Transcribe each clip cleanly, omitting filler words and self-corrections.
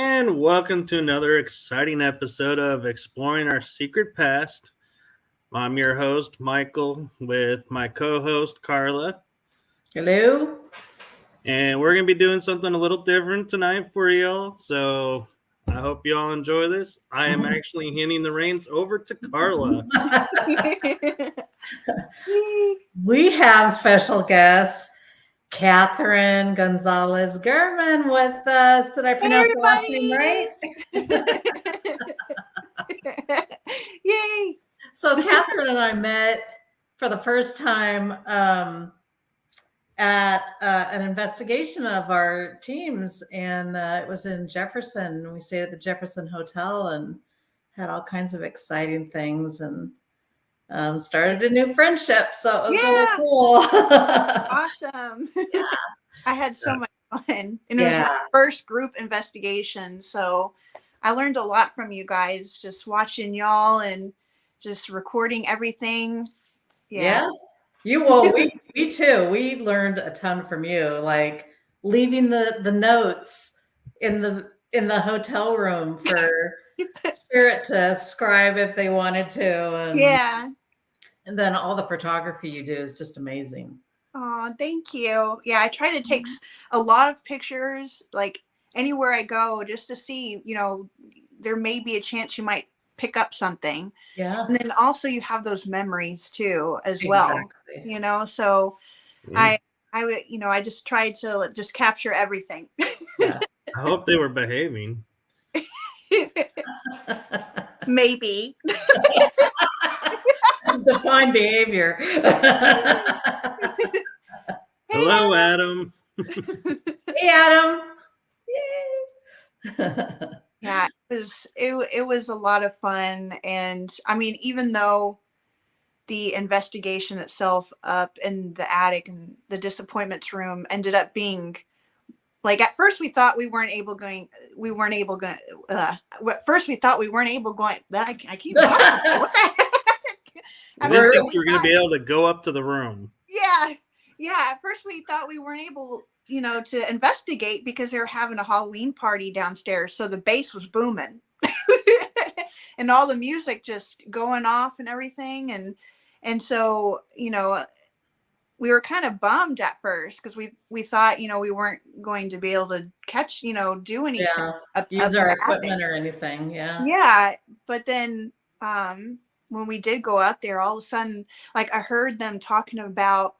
And welcome to another exciting episode of Exploring Our Secret Past. I'm your host, Michael, with my co host, Carla. Hello. And we're going to be doing something a little different tonight for y'all. So I hope you all enjoy this. I am actually handing the reins over to Carla. We have special guest, Katherine Gonzales-Germann with us. Did I pronounce the last name right? Yay! So Katherine and I met for the first time at an investigation of our teams, and it was in Jefferson. We stayed at the Jefferson Hotel and had all kinds of exciting things and started a new friendship. So it was really cool. Awesome. Yeah. I had so much fun. And it was my first group investigation. So I learned a lot from you guys, just watching y'all and just recording everything. Yeah. We too. We learned a ton from you, like leaving the notes in the hotel room for Spirit to scribe if they wanted to. And, and then all the photography you do is just amazing. Oh, thank you. Yeah, I try to take a lot of pictures, like anywhere I go, just to see, there may be a chance you might pick up something. Yeah. And then also you have those memories too, as well. So I just tried to just capture everything. Yeah. I hope they were behaving. Maybe. Define behavior. Hello, Adam. Hey, Adam. Yay. Yeah, it was a lot of fun. And I mean, even though the investigation itself up in the attic and the disappointments room ended up being like, at first we thought we weren't able going. At first we thought we weren't able going. That I keep talking. What the heck? I didn't think we were going to be able to go up to the room. Yeah. At first we thought we weren't able, to investigate because they were having a Halloween party downstairs. So the bass was booming and all the music just going off and everything. And so, we were kind of bummed at first because we thought, we weren't going to be able to catch, do anything. Yeah, use our equipment or anything. Yeah. Yeah. But then when we did go up there, all of a sudden, like I heard them talking about,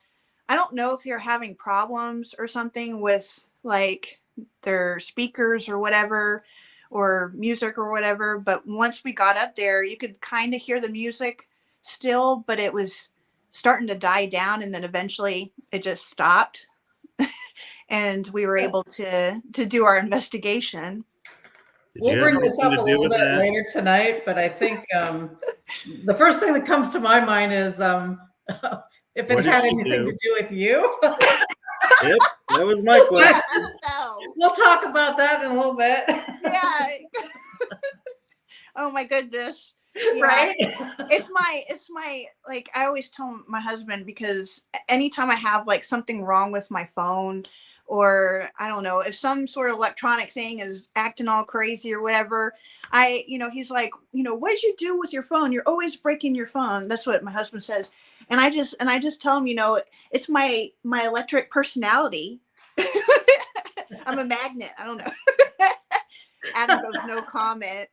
I don't know if they're having problems or something with like their speakers or whatever, or music or whatever. But once we got up there, you could kind of hear the music still, but it was starting to die down. And then eventually it just stopped. And we were able to do our investigation. We'll bring this up a little bit later tonight, but I think the first thing that comes to my mind is if it had anything to do with you. Yep, that was my question. We'll talk about that in a little bit. Yeah. Oh my goodness. Yeah. Right? It's my like I always tell my husband, because anytime I have like something wrong with my phone, or I don't know, if some sort of electronic thing is acting all crazy or whatever, he's like, what did you do with your phone? You're always breaking your phone. That's what my husband says. And I just tell him, it's my electric personality. I'm a magnet. I don't know. Adam goes, no comment.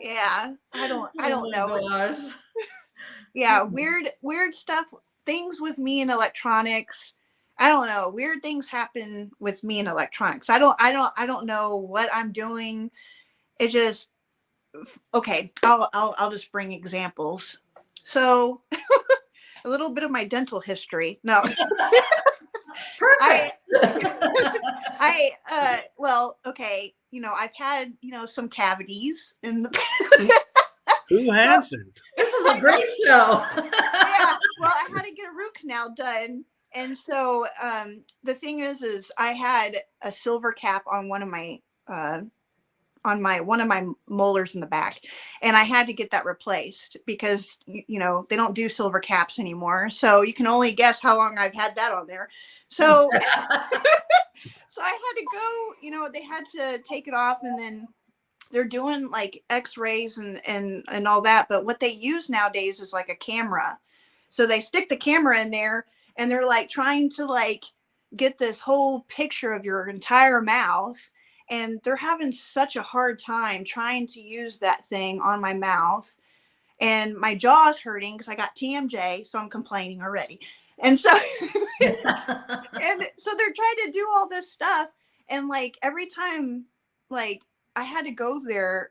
Yeah, I don't know. Gosh. Yeah, weird stuff, things with me and electronics. I don't know. Weird things happen with me and electronics. I don't know what I'm doing. It just, okay. I'll just bring examples. So a little bit of my dental history. No. Perfect. Well, okay. I've had, some cavities in the Who hasn't? This is a great show. Yeah. Well, I had to get a root canal done. And so the thing is I had a silver cap on one of my molars in the back, and I had to get that replaced because they don't do silver caps anymore. So you can only guess how long I've had that on there. So So I had to go, they had to take it off, and then they're doing like x-rays and all that. But what they use nowadays is like a camera. So they stick the camera in there, and they're like trying to like get this whole picture of your entire mouth. And they're having such a hard time trying to use that thing on my mouth. And my jaw's hurting because I got TMJ, so I'm complaining already. And so and so they're trying to do all this stuff. And like every time, like I had to go there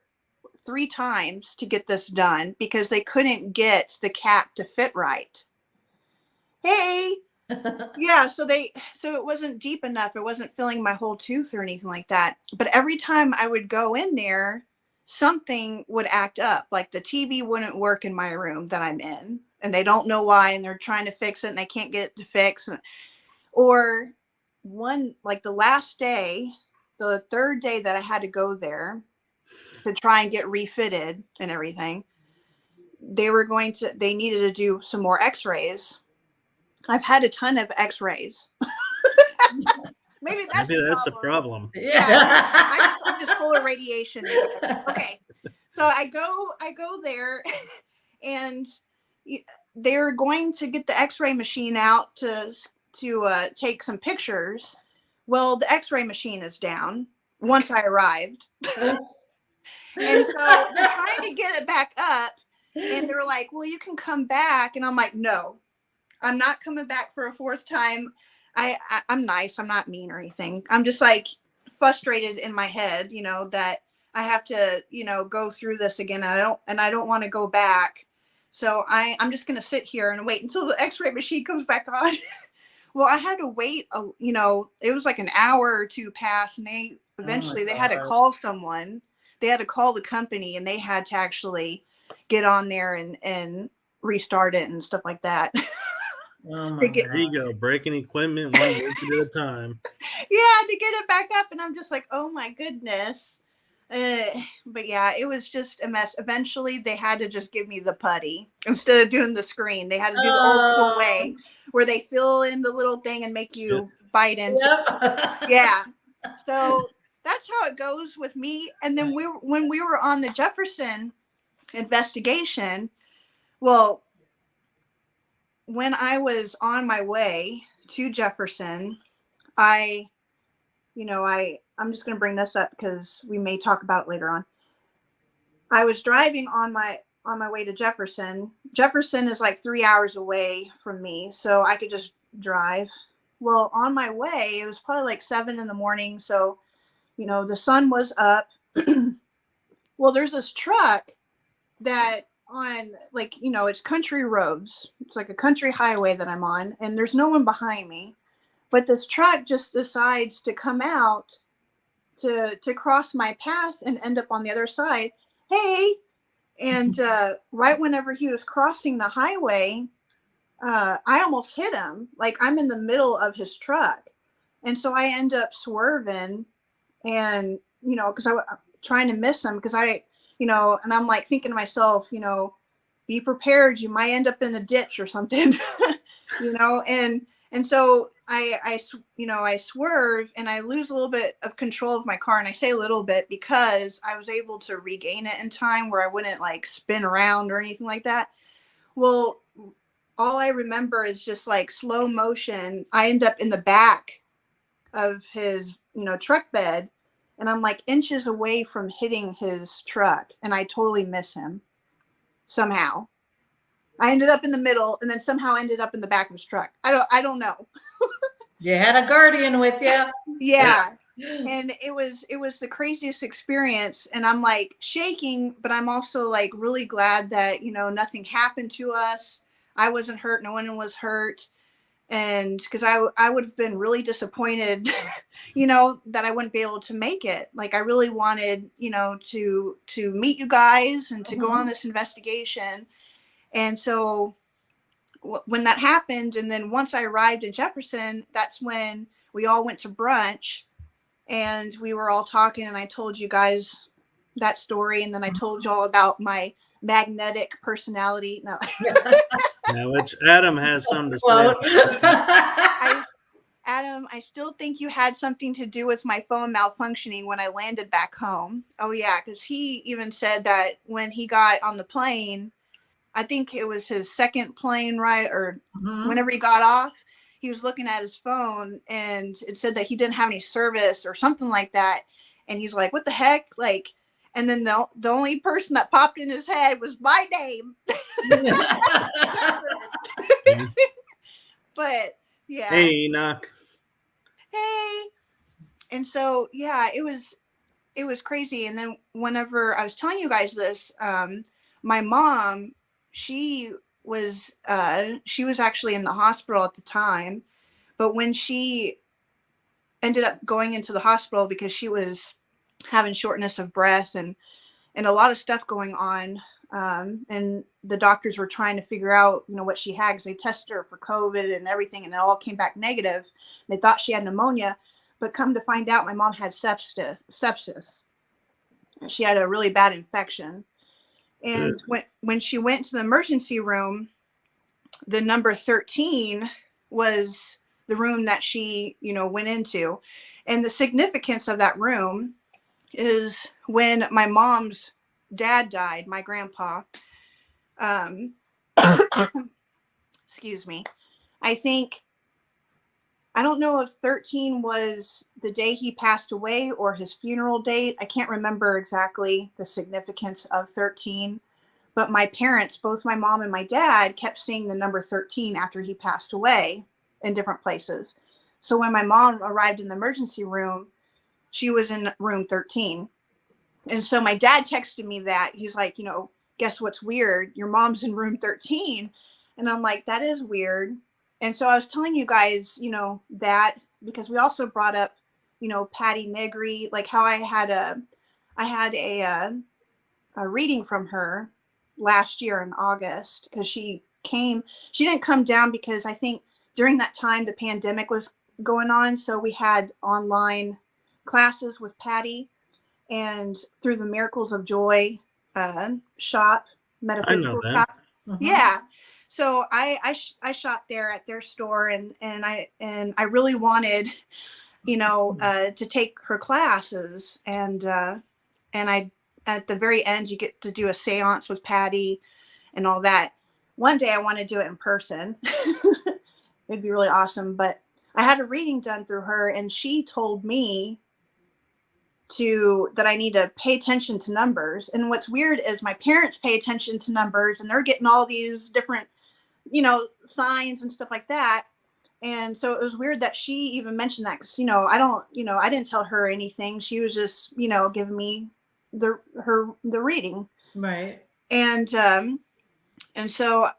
3 times to get this done because they couldn't get the cap to fit right. Hey. Yeah, so it wasn't deep enough. It wasn't filling my whole tooth or anything like that. But every time I would go in there, something would act up. Like the TV wouldn't work in my room that I'm in, and they don't know why, and they're trying to fix it and they can't get it to fix. Or like the last day, the 3rd day that I had to go there to try and get refitted and everything, they needed to do some more x-rays. I've had a ton of x-rays. Maybe that's the problem. Yeah. I'm just full of radiation. Okay. So I go there, and they're going to get the x-ray machine out to take some pictures. Well, the x-ray machine is down once I arrived. And so they're trying to get it back up, and they're like, well, you can come back. And I'm like, no, I'm not coming back for a 4th time. I'm nice. I'm not mean or anything. I'm just like frustrated in my head, that I have to, go through this again. And I don't want to go back. So I'm just going to sit here and wait until the x-ray machine comes back on. Well, I had to wait, it was like an hour or 2 pass, and they had to call someone. They had to call the company, and they had to actually get on there and restart it and stuff like that. Oh there you go, breaking equipment one week at a time. Yeah, to get it back up, and I'm just like, oh my goodness. But yeah, it was just a mess. Eventually, they had to just give me the putty instead of doing the screen. They had to do the old school way, where they fill in the little thing and make you bite into. Yep. Yeah. So that's how it goes with me. And then when we were on the Jefferson investigation, well, when I was on my way to Jefferson, I'm just going to bring this up because we may talk about it later on. I was driving on my way to Jefferson. Jefferson is like 3 hours away from me, so I could just drive. Well, on my way, it was probably like 7 a.m. So, the sun was up. Well, there's this truck that on it's country roads. It's like a country highway that I'm on, and there's no one behind me. But this truck just decides to come out to cross my path and end up on the other side. Hey, and right whenever he was crossing the highway, I almost hit him. Like I'm in the middle of his truck, and so I end up swerving, and because I'm trying to miss him because and I'm like thinking to myself, be prepared. You might end up in a ditch or something, and so I swerve and I lose a little bit of control of my car. And I say a little bit because I was able to regain it in time where I wouldn't like spin around or anything like that. Well, all I remember is just like slow motion. I end up in the back of his, truck bed. And I'm like inches away from hitting his truck, and I totally miss him. Somehow, I ended up in the middle, and then somehow ended up in the back of his truck. I don't know. You had a guardian with you. Yeah, and it was the craziest experience, and I'm like shaking, but I'm also like really glad that nothing happened to us. I wasn't hurt. No one was hurt. And because I would have been really disappointed, that I wouldn't be able to make it. Like I really wanted, to meet you guys and to go on this investigation. And so when that happened, and then once I arrived in Jefferson, that's when we all went to brunch, and we were all talking, and I told you guys that story, and then I told you all about my magnetic personality. No. Yeah, which Adam has something to say. Adam, I still think you had something to do with my phone malfunctioning when I landed back home. Oh, yeah, because he even said that when he got on the plane, I think it was his second plane ride, or whenever he got off, he was looking at his phone and it said that he didn't have any service or something like that. And he's like, what the heck? Like, and then the only person that popped in his head was my name. But yeah. Hey, Enoch. Hey. And so, yeah, it was crazy. And then whenever I was telling you guys this, my mom, she was actually in the hospital at the time, but when she ended up going into the hospital because she was having shortness of breath and a lot of stuff going on, and the doctors were trying to figure out, what she had, because they tested her for COVID and everything, and it all came back negative. They thought she had pneumonia, but come to find out, my mom had sepsis. She had a really bad infection. And when she went to the emergency room, the number 13 was the room that she, went into. And the significance of that room is when my mom's dad died, my grandpa, excuse me, I don't know if 13 was the day he passed away or his funeral date. I can't remember exactly the significance of 13, but my parents, both my mom and my dad, kept seeing the number 13 after he passed away in different places. So when my mom arrived in the emergency room, she was in room 13. And so my dad texted me that. He's like, guess what's weird? Your mom's in room 13. And I'm like, that is weird. And so I was telling you guys, that because we also brought up, Patty Negri, like how I had a reading from her last year in August, because she didn't come down because I think during that time the pandemic was going on. So we had online classes with Patty, and through the Miracles of Joy shop, metaphysical shop. Yeah. So I shot there at their store, and I really wanted, to take her classes, and I, at the very end, you get to do a seance with Patty and all that. One day I want to do it in person. It'd be really awesome. But I had a reading done through her, and she told me that I need to pay attention to numbers. And what's weird is my parents pay attention to numbers, and they're getting all these different, signs and stuff like that. And so it was weird that she even mentioned that, because, I didn't tell her anything. She was just, giving me the reading. Right. And so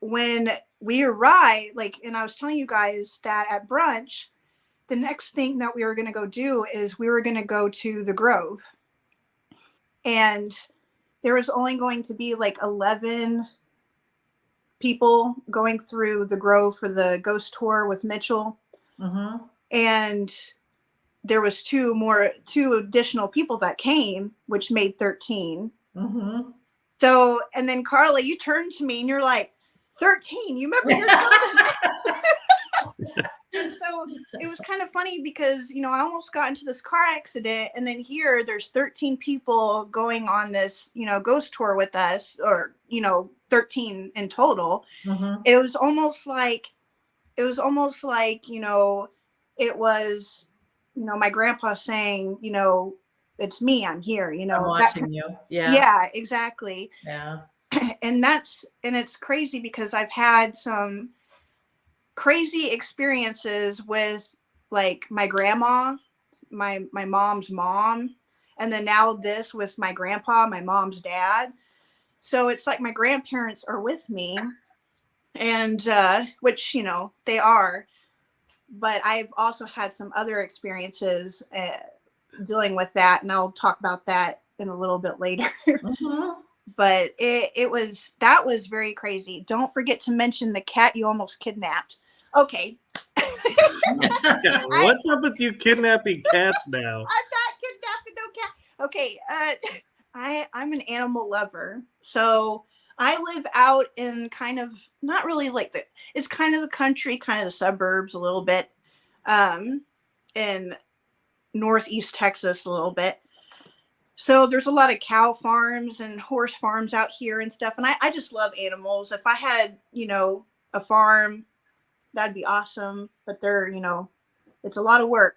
when we arrived, and I was telling you guys that at brunch, the next thing that we were going to go do is we were going to go to the Grove. And there was only going to be 11 people going through the Grove for the ghost tour with Mitchell. And there was two additional people that came, which made 13. So, and then Carla, you turned to me and you're like, 13, you remember your And so it was kind of funny because, I almost got into this car accident, and then here there's 13 people going on this, ghost tour with us, or, 13 in total. It was almost like, it was, my grandpa saying, it's me, I'm here, I'm watching you. Yeah. Yeah, exactly. Yeah. And it's crazy because I've had some crazy experiences with my grandma, my mom's mom, and then now this with my grandpa, my mom's dad. So it's like my grandparents are with me, and which they are, but I've also had some other experiences dealing with that, and I'll talk about that in a little bit later. But that was very crazy. Don't forget to mention the cat you almost kidnapped. Okay. What's up with you kidnapping cats now? I'm not kidnapping no cat. Okay. I'm an animal lover. So I live out in kind of, not really it's kind of the country, kind of the suburbs a little bit. in northeast Texas a little bit. So there's a lot of cow farms and horse farms out here and stuff. And I just love animals. If I had, a farm, that'd be awesome. But it's a lot of work,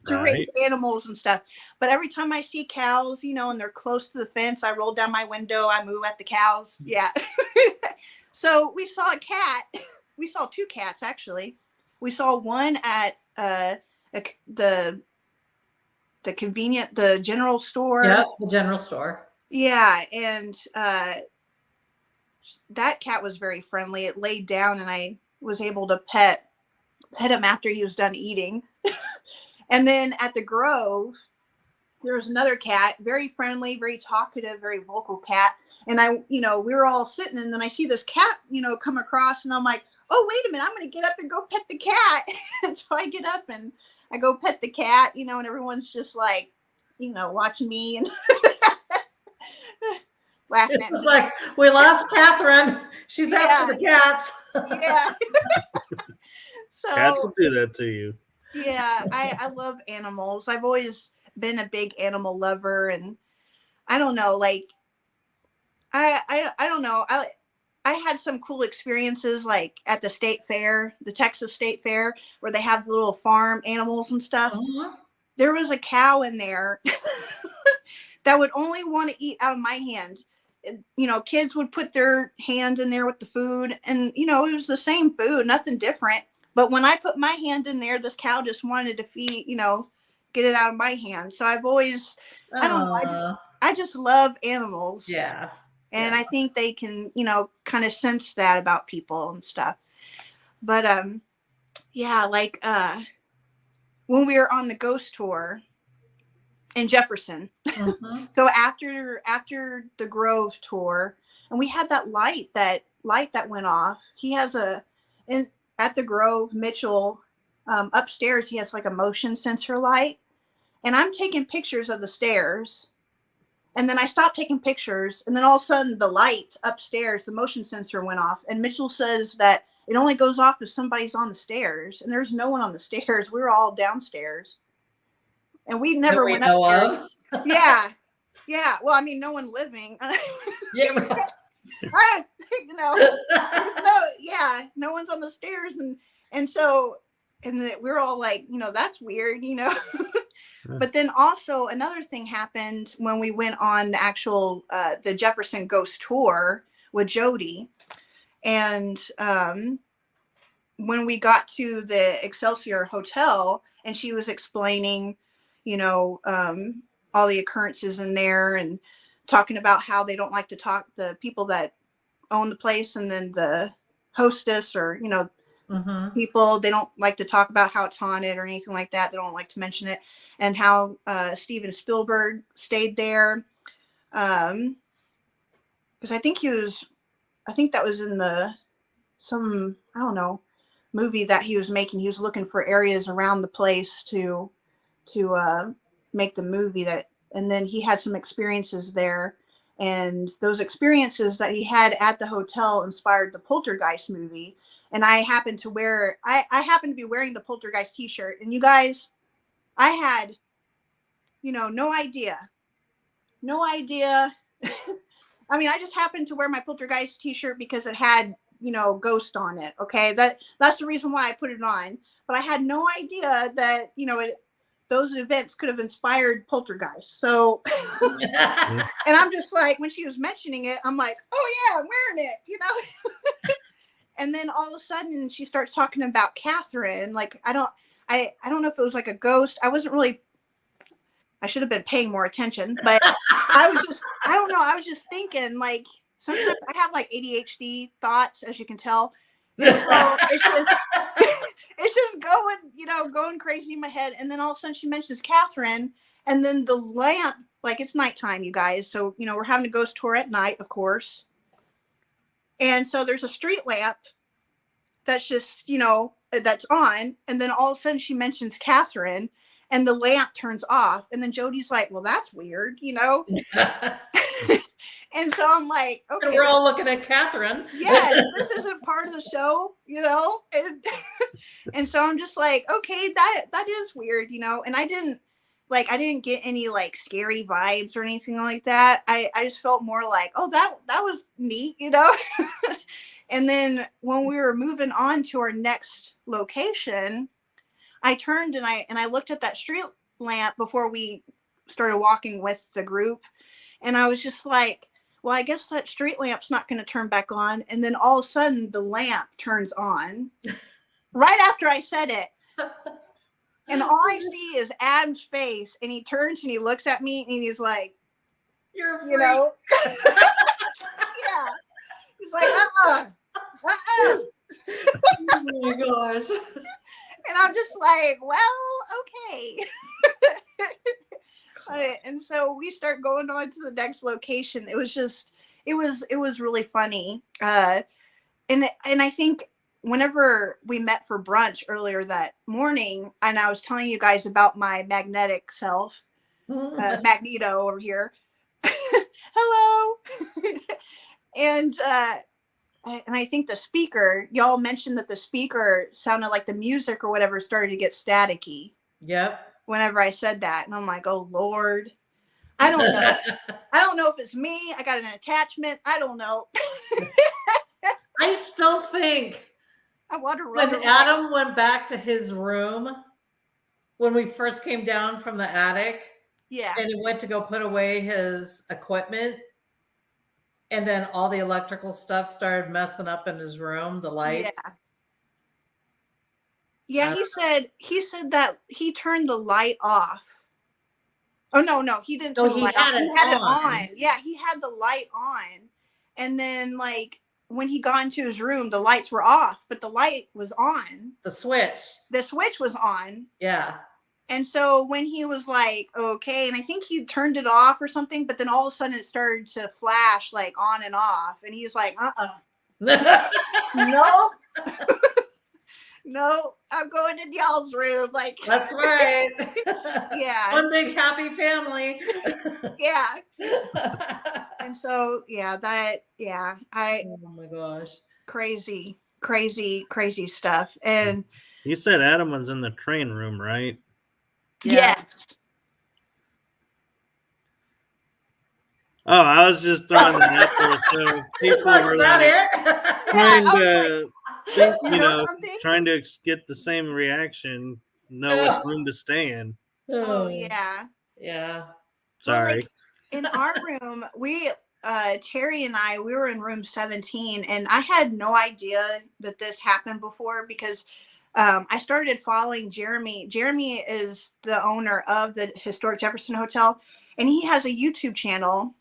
to raise animals and stuff. But every time I see cows, and they're close to the fence, I roll down my window, I moo at the cows. Yeah. So we saw a cat. We saw two cats, actually. We saw one at the general store. Yeah, the general store. Yeah, and that cat was very friendly. It laid down, and I was able to pet him after he was done eating. And then at the Grove, there was another cat, very friendly, very talkative, very vocal cat. And we were all sitting, and then I see this cat, come across, and I'm like, oh, wait a minute, I'm going to get up and go pet the cat. And so I get up and I go pet the cat, and everyone's just like, watching me and laughing at me. It's like, we lost Catherine. She's after the cats. Yeah. So cats will do that to you. Yeah, I love animals. I've always been a big animal lover, and I don't know, like I don't know. I had some cool experiences, like at the state fair, the Texas State Fair, where they have the little farm animals and stuff. Uh-huh. There was a cow in there that would only want to eat out of my hand. Kids would put their hand in there with the food, and it was the same food, nothing different. But when I put my hand in there, this cow just wanted to feed, get it out of my hand. So I've always, I don't know, I just love animals. Yeah. And I think they can, kind of sense that about people and stuff. But like when we were on the ghost tour in Jefferson. Mm-hmm. So after the Grove tour, and we had that light that went off. He has at the Grove, Mitchell, upstairs, he has like a motion sensor light. And I'm taking pictures of the stairs. And then I stopped taking pictures. And then all of a sudden, the light upstairs, the motion sensor went off. And Mitchell says that it only goes off if somebody's on the stairs. And there's no one on the stairs. We were all downstairs. And we never went up there. Yeah. Yeah. Well, I mean, no one living. Yeah. No one's on the stairs, and so we're all like, that's weird, But then also another thing happened when we went on the actual the Jefferson ghost tour with Jody, and when we got to the Excelsior Hotel, and she was explaining, all the occurrences in there, and talking about how they don't like to talk, the people that own the place, and then the hostess, or mm-hmm. people, they don't like to talk about how it's haunted or anything like that. They don't like to mention it. And how Steven Spielberg stayed there, because I think that was in some I don't know, movie that he was making. He was looking for areas around the place to make the movie, and then he had some experiences there, and those experiences that he had at the hotel inspired the Poltergeist movie. And I happened to be wearing the Poltergeist t-shirt, and you guys, I had, no idea. I mean, I just happened to wear my Poltergeist t-shirt because it had, ghost on it. Okay. That's the reason why I put it on, but I had no idea that, those events could have inspired Poltergeist. So, and I'm just like, when she was mentioning it, I'm like, oh yeah, I'm wearing it, And then all of a sudden she starts talking about Catherine. Like, I don't know if it was like a ghost. I should have been paying more attention, but I was just thinking, like, sometimes I have like ADHD thoughts, as you can tell. So it's just going crazy in my head. And then all of a sudden she mentions Catherine, and then the lamp, like, it's nighttime, you guys. So, we're having a ghost tour at night, of course. And so there's a street lamp that's just, that's on. And then all of a sudden she mentions Catherine, and the lamp turns off. And then Jody's like, well, that's weird, And so I'm like, okay. And we're all looking at Catherine. Yes, this isn't part of the show, and so I'm just like, okay, that is weird, and I didn't get any like scary vibes or anything like that. I just felt more like, oh, that was neat. And then when we were moving on to our next location, I turned and I looked at that street lamp before we started walking with the group, and I was just like, well, I guess that street lamp's not going to turn back on. And then all of a sudden the lamp turns on right after I said it. And all I see is Adam's face, and he turns and he looks at me and he's like, You're a freak. yeah. He's like, Oh my gosh. And I'm just like, well, okay. And so we start going on to the next location. It was really funny. And I think whenever we met for brunch earlier that morning, and I was telling you guys about my magnetic self, Magneto over here. Hello. And I think the speaker, y'all mentioned that the speaker sounded like the music or whatever started to get staticky. Yep. Whenever I said that, and I'm like, oh Lord, I don't know. I don't know if it's me. I got an attachment. I don't know. I still think I want to run when Adam went back to his room, when we first came down from the attic, and he went to go put away his equipment, and then all the electrical stuff started messing up in his room, the lights. Yeah, he said that he turned the light off. Oh no, he didn't turn the light off. He had it on. Yeah, he had the light on. And then like when he got into his room, the lights were off, but the light was on. The switch. The switch was on. Yeah. And so when he was like, okay, and I think he turned it off or something, but then all of a sudden it started to flash like on and off. And he's like, no. No, I'm going in y'all's room. Like that's right. Yeah. One big happy family. Yeah. And so oh my gosh. Crazy stuff. And you said Adam was in the train room, right? Yes. Oh, I was just throwing that out there. So people were like trying to think, trying to get the same reaction, know which room to stay in. Oh yeah. Yeah. Sorry. Well, like, in our room, we Terry and I, we were in room 17, and I had no idea that this happened before because I started following Jeremy. Jeremy is the owner of the Historic Jefferson Hotel, and he has a YouTube channel,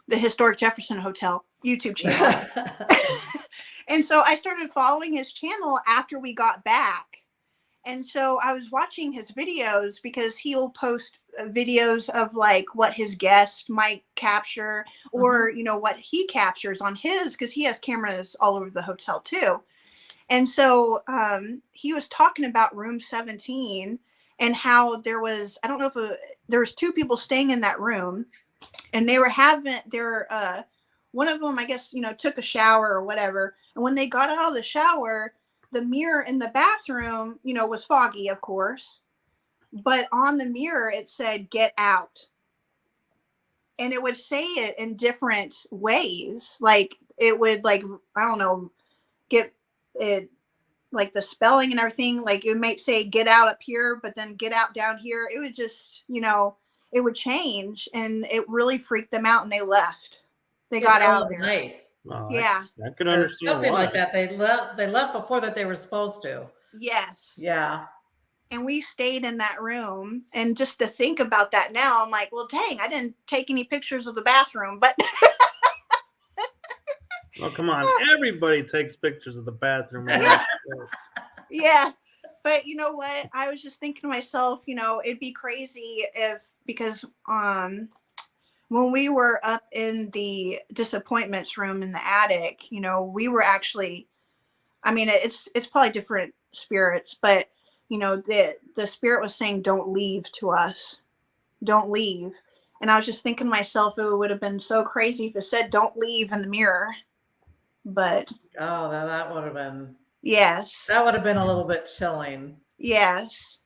the Historic Jefferson Hotel YouTube channel. And so I started following his channel after we got back. And so I was watching his videos because he'll post videos of like what his guests might capture or, what he captures on his, because he has cameras all over the hotel too. And so he was talking about room 17 and how there was, I don't know if there was two people staying in that room, and they were one of them, I guess, took a shower or whatever. And when they got out of the shower, the mirror in the bathroom, was foggy, of course. But on the mirror, it said, "Get out." And it would say it in different ways. Like it would, like, I don't know, get it, like the spelling and everything. Like it might say, "Get out" up here, but then "Get out" down here. It would just, it would change. And it really freaked them out, and they left. They got out of there. Night. Oh, Yeah. I could understand something why. like that. They left before that they were supposed to. Yes. Yeah. And we stayed in that room. And just to think about that now, I'm like, well, dang, I didn't take any pictures of the bathroom, but well, come on. Everybody takes pictures of the bathroom. Yeah. But you know what? I was just thinking to myself, it'd be crazy because when we were up in the disappointments room in the attic, we were actually, I mean, it's probably different spirits, but the spirit was saying, "Don't leave" to us. Don't leave. And I was just thinking to myself, it would have been so crazy if it said "Don't leave" in the mirror. But that would have been yes, a little bit chilling. yes.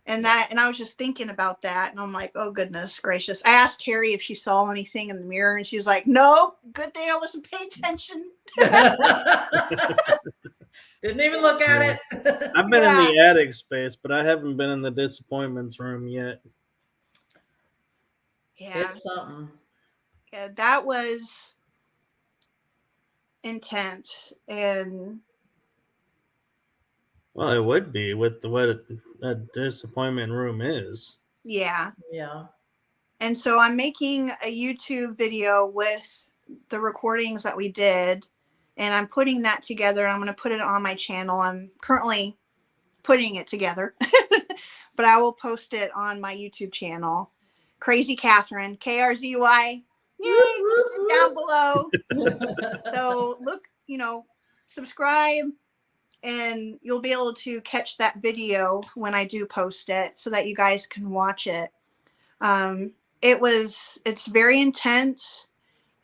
And I was just thinking about that, and I'm like, oh goodness gracious. I asked Terry if she saw anything in the mirror, and she's like, no, good thing I wasn't paying attention. Didn't even look at it. I've been in the attic space, but I haven't been in the disappointments room yet. Yeah. It's something. Yeah, that was intense. And well, it would be with what a disappointment room is. Yeah. Yeah. And so I'm making a YouTube video with the recordings that we did, and I'm putting that together. I'm going to put it on my channel. I'm currently putting it together, but I will post it on my YouTube channel. Crazy Katherine, KRZY. Yay, listed down below. So look, subscribe, and you'll be able to catch that video when I do post it so that you guys can watch it. It's very intense,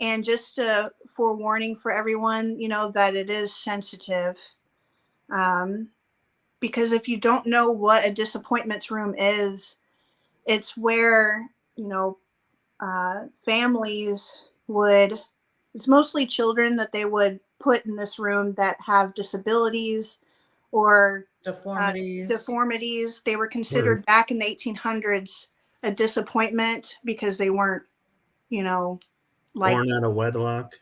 and just a forewarning for everyone, that it is sensitive. Because if you don't know what a disappointments room is, it's where, families it's mostly children that they would put in this room that have disabilities or deformities. They were considered back in the 1800s a disappointment because they weren't, born out of wedlock.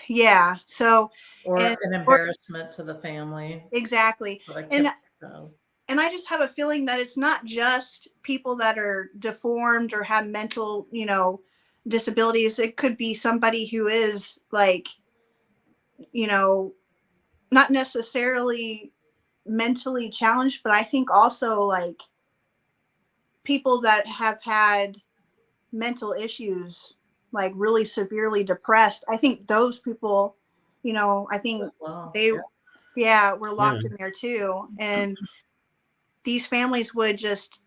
Yeah. So, or an embarrassment to the family. Exactly. And I just have a feeling that it's not just people that are deformed or have mental, disabilities. It could be somebody who is like, not necessarily mentally challenged, but I think also like people that have had mental issues, like really severely depressed. I think those people, I think were locked in there too. And these families would just,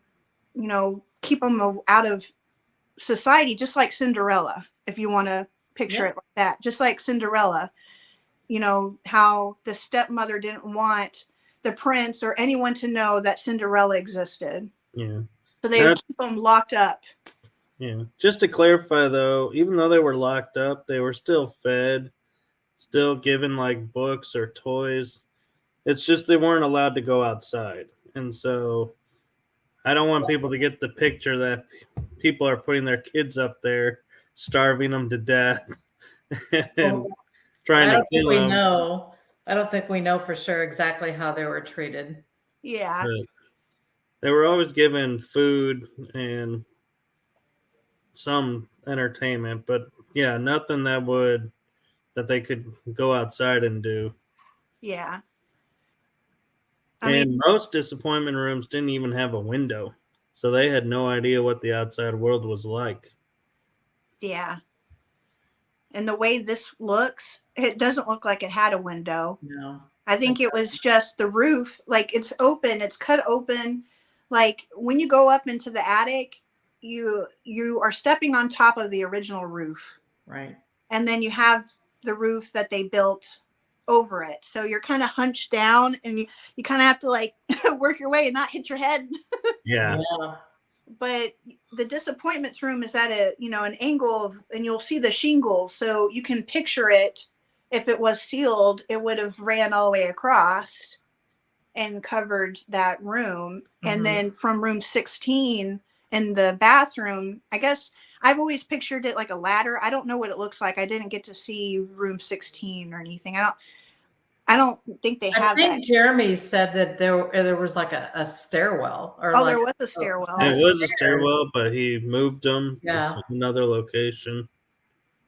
keep them out of society, just like Cinderella, if you want to picture it like that. Just like Cinderella, how the stepmother didn't want the prince or anyone to know that Cinderella existed. Yeah. So they would keep them locked up. Yeah. Just to clarify, though, even though they were locked up, they were still fed, still given like books or toys. It's just they weren't allowed to go outside. And so I don't want people to get the picture that people are putting their kids up there, starving them to death, and trying to kill them. I don't think we know for sure exactly how they were treated. Yeah. But they were always given food and some entertainment, but yeah, nothing that they could go outside and do. Yeah. And most disappointment rooms didn't even have a window, so they had no idea what the outside world was like. Yeah. And the way this looks, it doesn't look like it had a window. No. I think it was just the roof, like it's open, it's cut open. Like when you go up into the attic, you are stepping on top of the original roof. Right. And then you have the roof that they built over it. So you're kind of hunched down, and you kind of have to like work your way and not hit your head. Yeah. But the disappointments room is at an angle and you'll see the shingles. So you can picture it. If it was sealed, it would have ran all the way across and covered that room. Mm-hmm. And then from room 16 in the bathroom, I guess I've always pictured it like a ladder. I don't know what it looks like. I didn't get to see room 16 or anything. I don't think they have that. I think Jeremy said that there was like a stairwell. There was a stairwell. It was a stairwell, but he moved them to another location.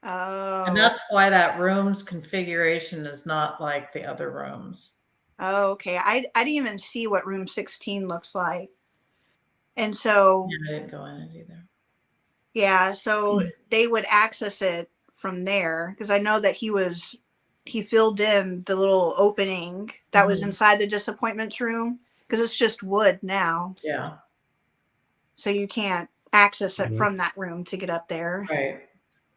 Oh. And that's why that room's configuration is not like the other rooms. Oh, okay. I didn't even see what room 16 looks like. And so I didn't go in it either. Yeah, so they would access it from there, because I know that he filled in the little opening that was inside the disappointments room, because it's just wood now. Yeah. So you can't access it from that room to get up there. Right.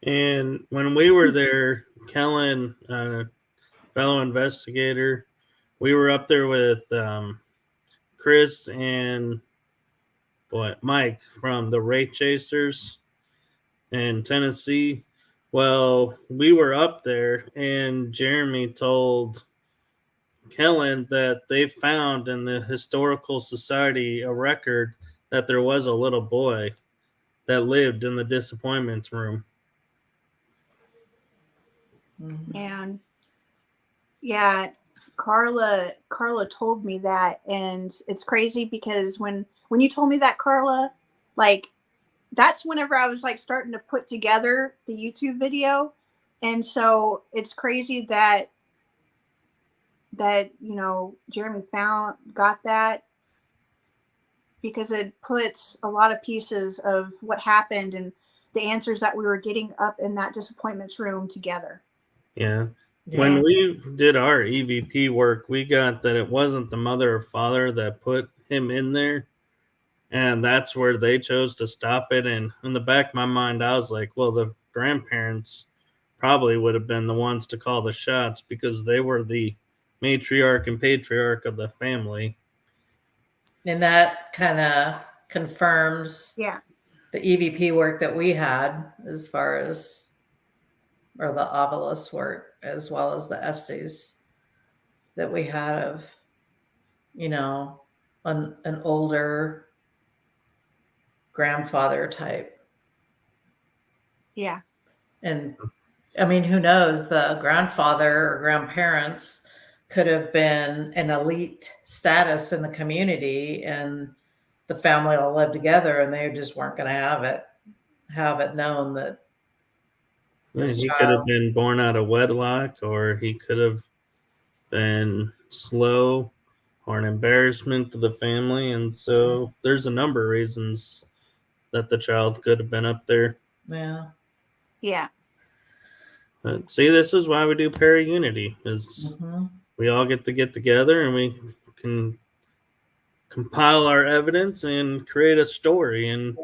And when we were there, Kellen, fellow investigator, we were up there with Chris and Mike from the Wraith Chasers in Tennessee. Well, we were up there, and Jeremy told Kellen that they found in the Historical Society a record that there was a little boy that lived in the disappointments room. And yeah, Carla told me that, and it's crazy because when you told me that, Carla, like that's whenever I was like starting to put together the YouTube video. And so it's crazy that Jeremy got that, because it puts a lot of pieces of what happened and the answers that we were getting up in that disappointments room together. Yeah. When we did our EVP work, we got that it wasn't the mother or father that put him in there. And that's where they chose to stop it. And in the back of my mind, I was like, well, the grandparents probably would have been the ones to call the shots because they were the matriarch and patriarch of the family. And that kind of confirms the EVP work that we had as far as, or the Ovilus work, as well as the Estes that we had of, an older grandfather type. Yeah. And I mean, who knows, the grandfather or grandparents could have been an elite status in the community, and the family all lived together, and they just weren't going to have it known that he could have been born out of wedlock, or he could have been slow or an embarrassment to the family. And so there's a number of reasons that the child could have been up there. Yeah. But see, this is why we do para-unity, is we all get together and we can compile our evidence and create a story and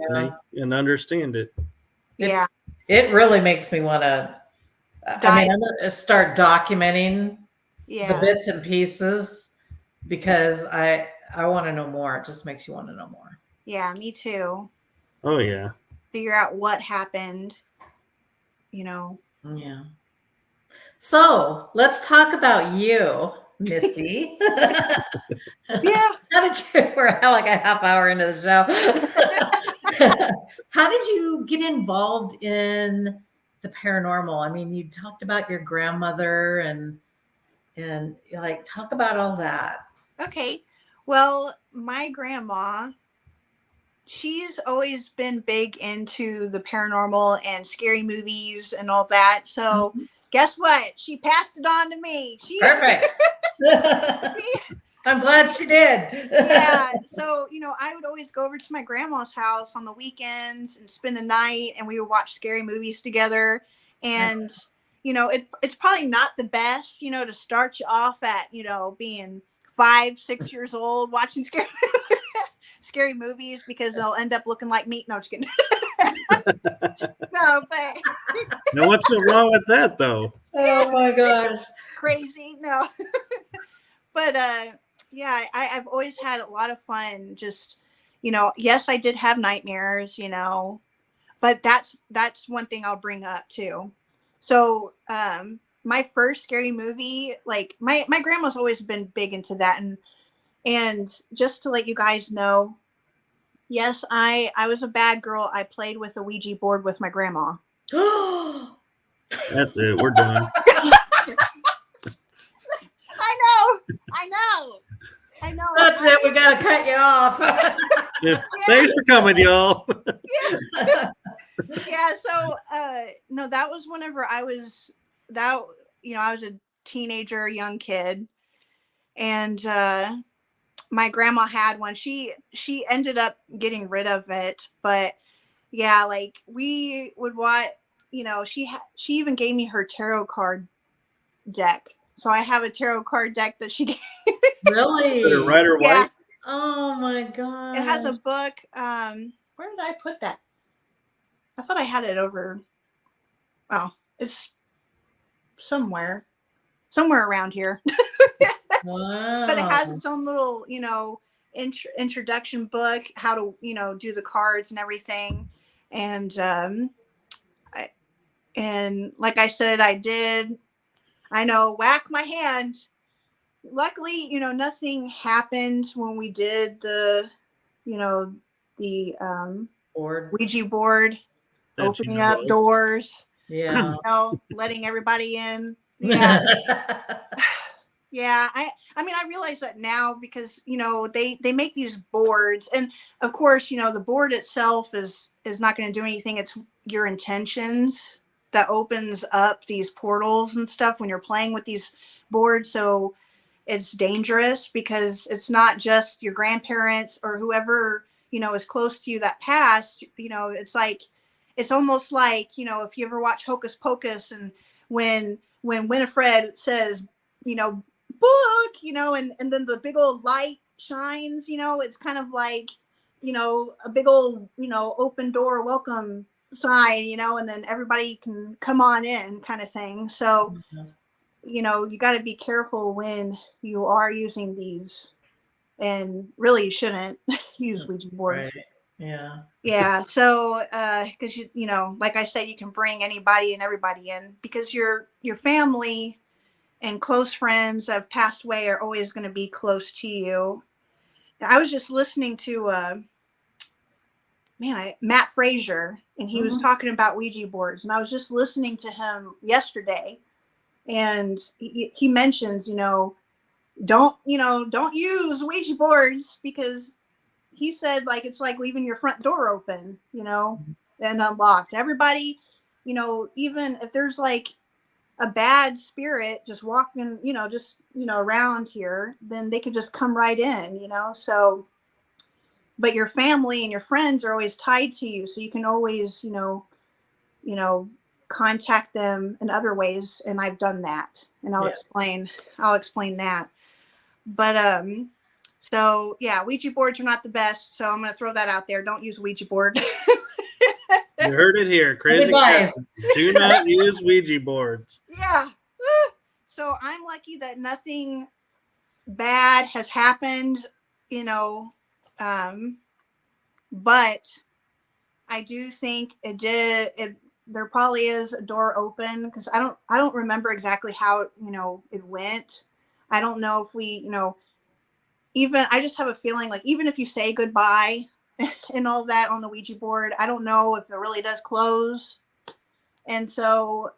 and understand it. Yeah. It really makes me want to, I'm going to start documenting the bits and pieces, because I want to know more. It just makes you want to know more. Yeah, me too. Oh, yeah. Figure out what happened, Yeah. So let's talk about you, Missy. Yeah. We're like a half hour into the show. How did you get involved in the paranormal? I mean, you talked about your grandmother and like, talk about all that. Okay. Well, my grandma, she's always been big into the paranormal and scary movies and all that. So guess what? She passed it on to me. Perfect. I'm glad she did. Yeah. So, I would always go over to my grandma's house on the weekends and spend the night, and we would watch scary movies together. And, it's probably not the best, to start you off at, being 5-6 years old watching scary movies, because they'll end up looking like meat. No, just kidding. No, but now what's wrong with that, though? Oh my gosh, crazy. No. But yeah, I've always had a lot of fun. Just, yes, I did have nightmares, but that's one thing I'll bring up too. So my first scary movie, like my grandma's always been big into that, and just to let you guys know, yes, I was a bad girl. I played with a Ouija board with my grandma. That's it. We're done. I know. That's it. We got to cut you off. Yeah. Thanks for coming, y'all. Yeah. So, no, that was whenever I was I was a teenager, young kid, and my grandma had one. She ended up getting rid of it, but yeah, like we would watch. She even gave me her tarot card deck. So I have a tarot card deck that she gave. Really? Red or white? Oh my god! It has a book. Where did I put that? I thought I had it over. Oh, it's somewhere around here. Wow. But it has its own little, introduction book, how to, do the cards and everything. And and like I said, I know, whack my hand. Luckily, nothing happened when we did the, the Ouija board, opening up doors, yeah, letting everybody in. Yeah. Yeah, I mean, I realize that now because they make these boards, and of course the board itself is not going to do anything. It's your intentions that opens up these portals and stuff when you're playing with these boards. So it's dangerous because it's not just your grandparents or whoever is close to you that passed. It's like, it's almost like, if you ever watch Hocus Pocus, and when Winifred says, book, and then the big old light shines, it's kind of like, a big old, open door welcome sign, and then everybody can come on in, kind of thing. So you got to be careful when you are using these, and really you shouldn't use Ouija boards. Right. Yeah. Yeah. So, because like I said, you can bring anybody and everybody in, because your family and close friends that have passed away are always going to be close to you. I was just listening to Matt Frazier, and he was talking about Ouija boards, and I was just listening to him yesterday, and he mentions, don't use Ouija boards, because he said, like, it's like leaving your front door open, and unlocked. Everybody, even if there's like a bad spirit just walking, around here, then they could just come right in, so, but your family and your friends are always tied to you. So you can always, contact them in other ways. And I've done that, and I'll explain that. But, so yeah, Ouija boards are not the best. So I'm going to throw that out there. Don't use Ouija board. You heard it here. Crazy Katherine. Do not use Ouija boards. Yeah. So I'm lucky that nothing bad has happened, but I do think there probably is a door open, because I don't remember exactly how it went. I don't know if we, even, I just have a feeling like, even if you say goodbye and all that on the Ouija board, I don't know if it really does close. And so,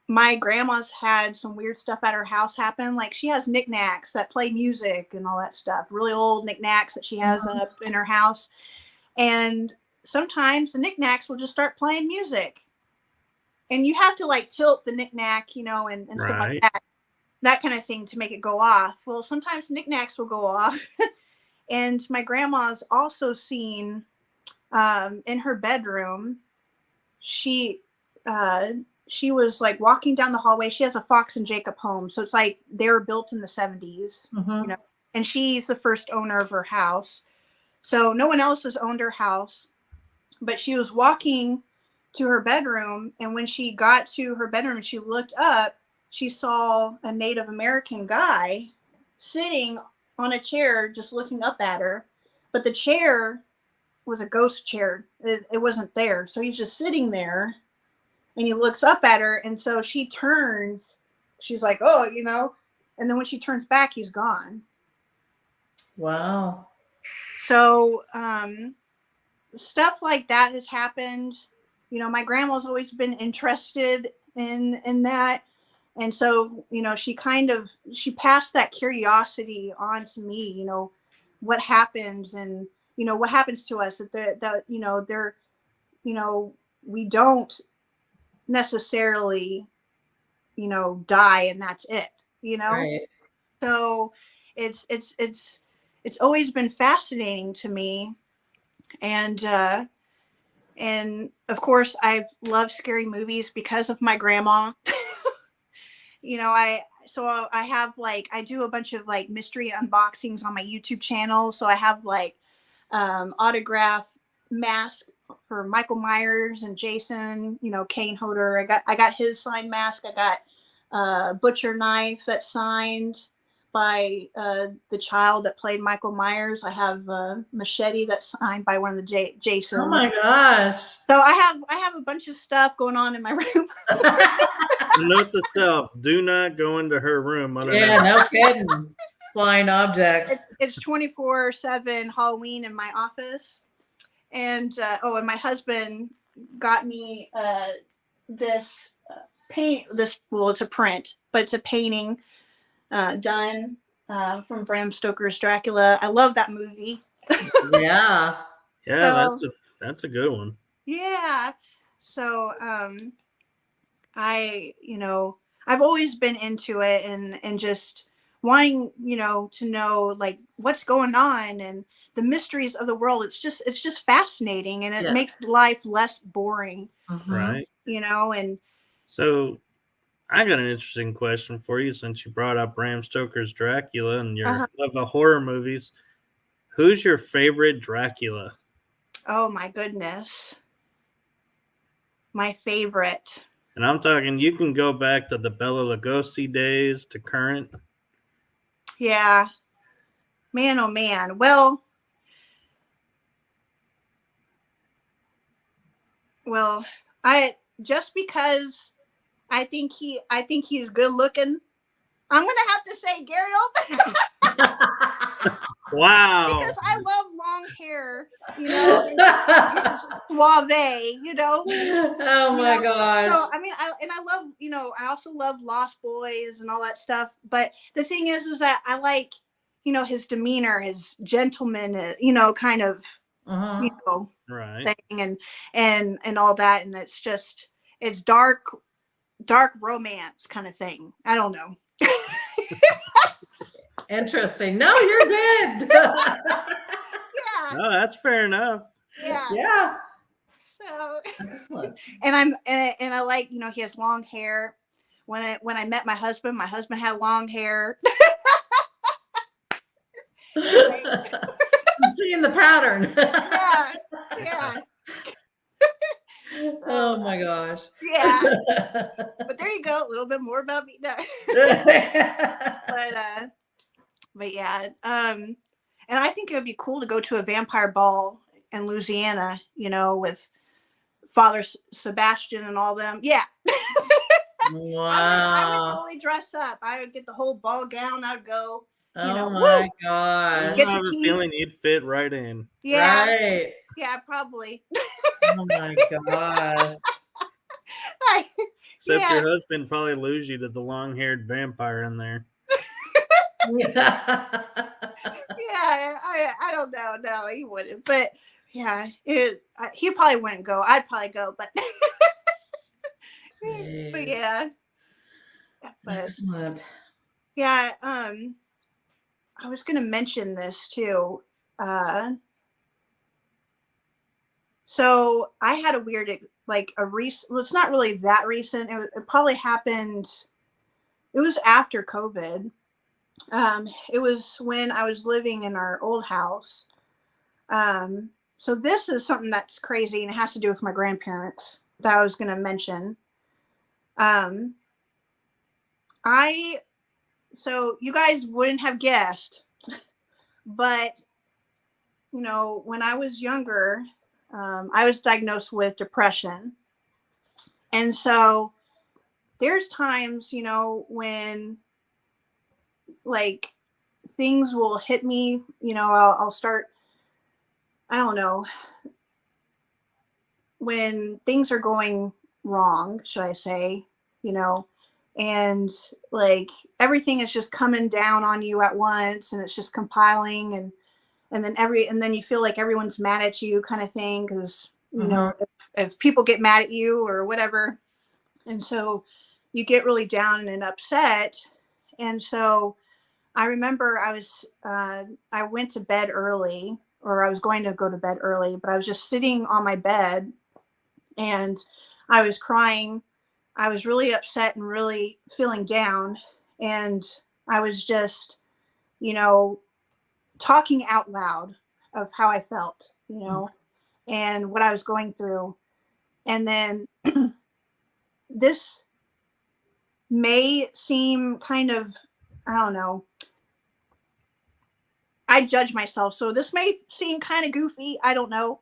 my grandma's had some weird stuff at her house happen. Like, she has knickknacks that play music and all that stuff, really old knickknacks that she has up in her house. And sometimes the knickknacks will just start playing music, and you have to like tilt the knickknack, and stuff like that kind of thing to make it go off. Well, sometimes knickknacks will go off. And my grandma's also seen, in her bedroom, she was like walking down the hallway. She has a Fox and Jacob home, so it's like they were built in the 70s, and she's the first owner of her house. So no one else has owned her house, but she was walking to her bedroom, and when she got to her bedroom, she looked up, she saw a Native American guy sitting on a chair just looking up at her, but the chair was a ghost chair. It wasn't there. So he's just sitting there, and he looks up at her, and so she turns. She's like, oh, and then when she turns back, he's gone. Wow. So stuff like that has happened. My grandma's always been interested in that. And so, she passed that curiosity on to me, what happens, and, what happens to us, that we don't necessarily, die and that's it, Right. So it's always been fascinating to me. And of course I've loved scary movies because of my grandma. so I have like, I do a bunch of like mystery unboxings on my YouTube channel. So I have like autograph mask for Michael Myers and Jason, you know, Kane Hodder. I got his signed mask. I got butcher knife that's signed by the child that played Michael Myers. I have machete that's signed by one of the Jason. Oh my gosh! So I have a bunch of stuff going on in my room. Note to self: do not go into her room. Yeah, no kidding. Flying objects. It's 24/7 Halloween in my office, and and my husband got me this paint. Well, it's a print, but it's a painting done from Bram Stoker's Dracula. I love that movie. Yeah. Yeah, that's a good one. Yeah. So I've always been into it and just wanting, to know like what's going on and the mysteries of the world. It's just fascinating, and it makes life less boring. Right. And so I got an interesting question for you, since you brought up Bram Stoker's Dracula and your love of horror movies. Who's your favorite Dracula? Oh my goodness. My favorite. And I'm talking, you can go back to the Bela Lugosi days to current. Yeah. Man, oh man. Well, just because I think he's good looking, I'm gonna have to say Gary Oldman. Wow. Because I love long hair, his suave, Oh my gosh. So I mean, I love, I also love Lost Boys and all that stuff. But the thing is that I like, his demeanor, his gentleman, kind of, right. thing and all that, and it's dark romance kind of thing. I don't know. Interesting. No, you're good. Yeah. No, that's fair enough. Yeah. Yeah. So, excellent. and I like, he has long hair. When I met my husband had long hair. I'm seeing the pattern. Yeah. Oh my gosh. Yeah. But there you go. A little bit more about me now. But yeah. And I think it would be cool to go to a vampire ball in Louisiana, with Father Sebastian and all them. Yeah. Wow. I would totally dress up. I would get the whole ball gown. I'd go. Oh my gosh. I have a feeling you'd fit right in. Yeah. Right. Yeah, probably. Oh my gosh. Except your husband probably lose you to the long-haired vampire in there. Yeah, I don't know. No, he wouldn't. But yeah, he probably wouldn't go. I'd probably go, but but yeah. But, excellent. yeah, I was gonna mention this too. So I had a weird, like well, it's not really that recent. It probably happened. It was after COVID. It was when I was living in our old house. So this is something that's crazy, and it has to do with my grandparents that I was going to mention. So you guys wouldn't have guessed, but when I was younger, I was diagnosed with depression. And so there's times, when like things will hit me, I'll start, I don't know, when things are going wrong, should I say, and like everything is just coming down on you at once, and it's just compiling, and then you feel like everyone's mad at you, kind of thing, because if people get mad at you or whatever, and so you get really down and upset. And so I remember I went to bed early, or I was going to go to bed early, but I was just sitting on my bed and I was crying. I was really upset and really feeling down. And I was just, you know, talking out loud of how I felt, you know, and what I was going through. And then this may seem kind of, I don't know, I judge myself. So this may seem kind of goofy. I don't know.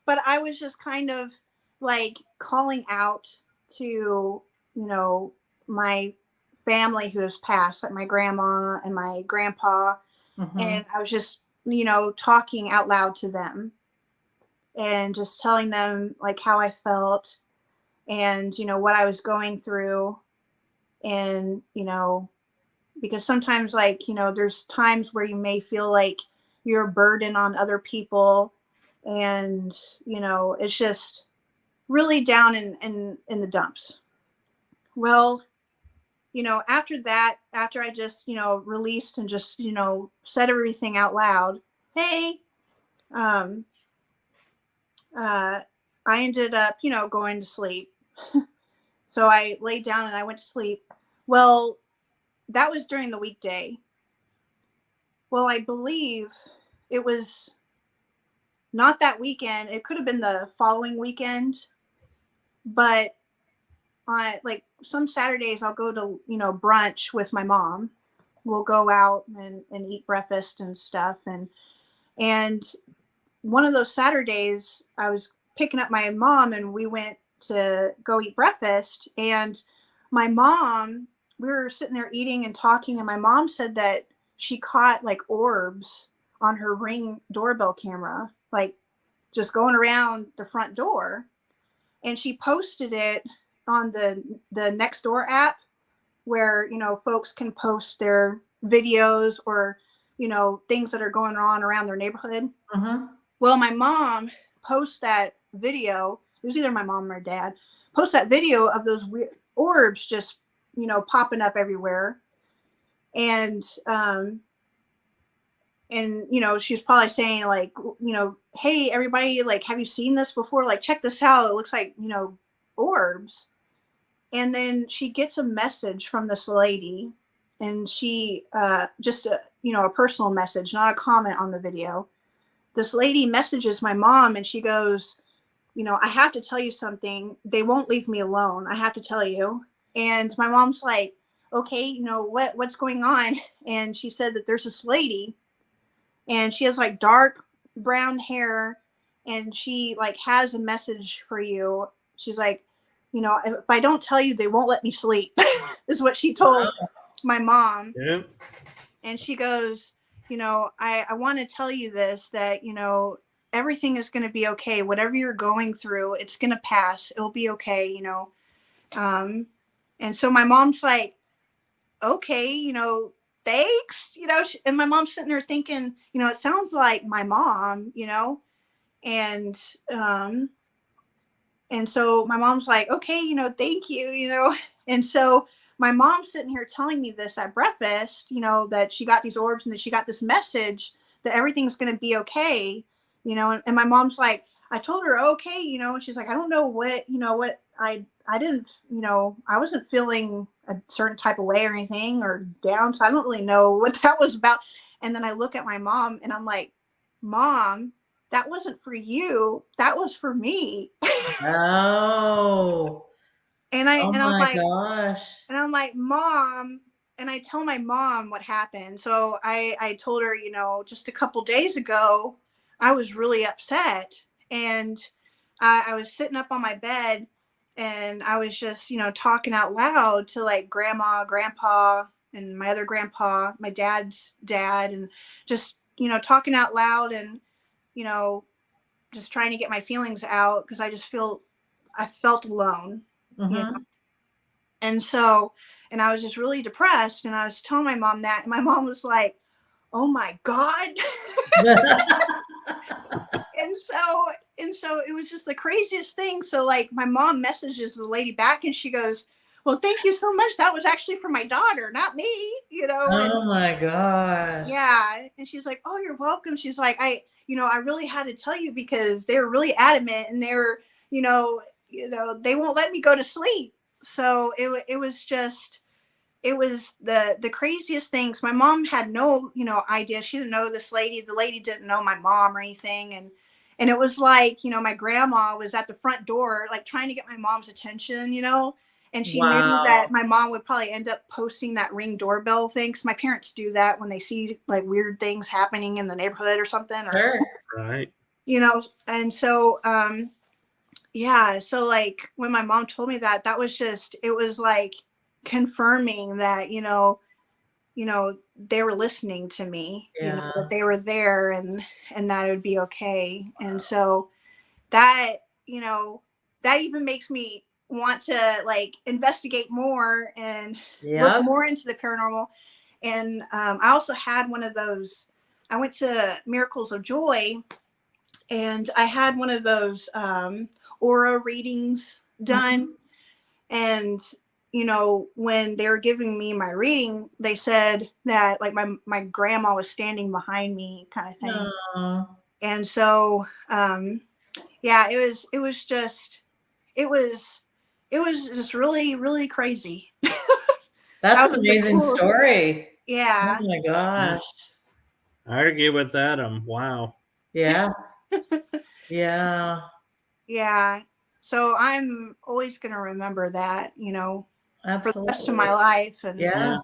But I was just kind of like calling out to, you know, my family who has passed, like my grandma and my grandpa. And I was just, you know, talking out loud to them and just telling them like how I felt and, you know, what I was going through. And, you know, because sometimes, like, you know, there's times where you may feel like you're a burden on other people. And, you know, it's just really down in the dumps. Well, you know, after that, after I just, you know, released and just, you know, said everything out loud, hey, um, I ended up, you know, going to sleep. So I laid down and I went to sleep. Well, that was during the weekday. Well, I believe it was not that weekend. It could have been the following weekend. But on like some Saturdays, I'll go to, you know, brunch with my mom. We'll go out and eat breakfast and stuff. And one of those Saturdays, I was picking up my mom and we went to go eat breakfast. And my mom, we were sitting there eating and talking. And my mom said that she caught like orbs on her Ring doorbell camera, like just going around the front door. And she posted it on the Nextdoor app where, you know, folks can post their videos or, you know, things that are going on around their neighborhood. Well, my mom posts that video. It was either my mom or dad. Post that video of those weird orbs just, you know, popping up everywhere. And you know, she's probably saying like, you know, hey, everybody, like, have you seen this before? Like, check this out. It looks like, you know, orbs. And then she gets a message from this lady, and she just a, you know, a personal message, not a comment on the video. This lady messages my mom and she goes, you know, I have to tell you something. They won't leave me alone. I have to tell you. And my mom's like, okay, you know, what's going on? And she said that there's this lady and she has like dark brown hair and she like has a message for you. She's like, you know, if I don't tell you, they won't let me sleep, is what she told my mom. Yeah. And she goes, you know, I want to tell you this, that, you know, everything is going to be okay. Whatever you're going through, it's going to pass. It'll be okay, you know. And so my mom's like, okay, you know, thanks, you know. And my mom's sitting there thinking, you know, it sounds like my mom, you know. And so my mom's like, okay, you know, thank you, you know. And so my mom's sitting here telling me this at breakfast, you know, that she got these orbs and that she got this message that everything's going to be okay, you know. And my mom's like, I told her, okay, you know, and she's like, I don't know what, you know, what I didn't, you know, I wasn't feeling a certain type of way or anything or down. So I don't really know what that was about. And then I look at my mom and I'm like, Mom, that wasn't for you. That was for me. Oh. And I'm like, gosh. And I'm like, Mom, and I tell my mom what happened. So I told her, you know, just a couple days ago, I was really upset. And I was sitting up on my bed and I was just, you know, talking out loud to like grandma, grandpa, and my other grandpa, my dad's dad, and just, you know, talking out loud and, you know, just trying to get my feelings out because I felt alone. You know? And so, and I was just really depressed and I was telling my mom that, and my mom was like, oh my God. and so it was just the craziest thing. So like my mom messages the lady back and she goes, well, thank you so much. That was actually for my daughter, not me, you know. Oh my gosh. Yeah. And she's like, oh, you're welcome. She's like, I really had to tell you because they were really adamant and they were, you know, they won't let me go to sleep. So it was just, it was the craziest things. My mom had no, idea. She didn't know this lady. The lady didn't know my mom or anything. And it was like, my grandma was at the front door, like trying to get my mom's attention, and she knew that my mom would probably end up posting that Ring doorbell thing. 'Cause my parents do that when they see like weird things happening in the neighborhood or something. Sure. Right. And so, yeah. So like when my mom told me that, it was like confirming that, they were listening to me, that they were there and that it would be okay. And so that, that even makes me want to like investigate more and look more into the paranormal. And I also had one of those, I went to Miracles of Joy and I had one of those aura readings done. And when they were giving me my reading, they said that like my grandma was standing behind me, kind of thing. And so yeah, it was just really, really crazy. That's an amazing story. Yeah. Oh my gosh. I argue with Adam. Wow. Yeah. Yeah. Yeah. So I'm always going to remember that, Absolutely. for the rest of my life. And yeah.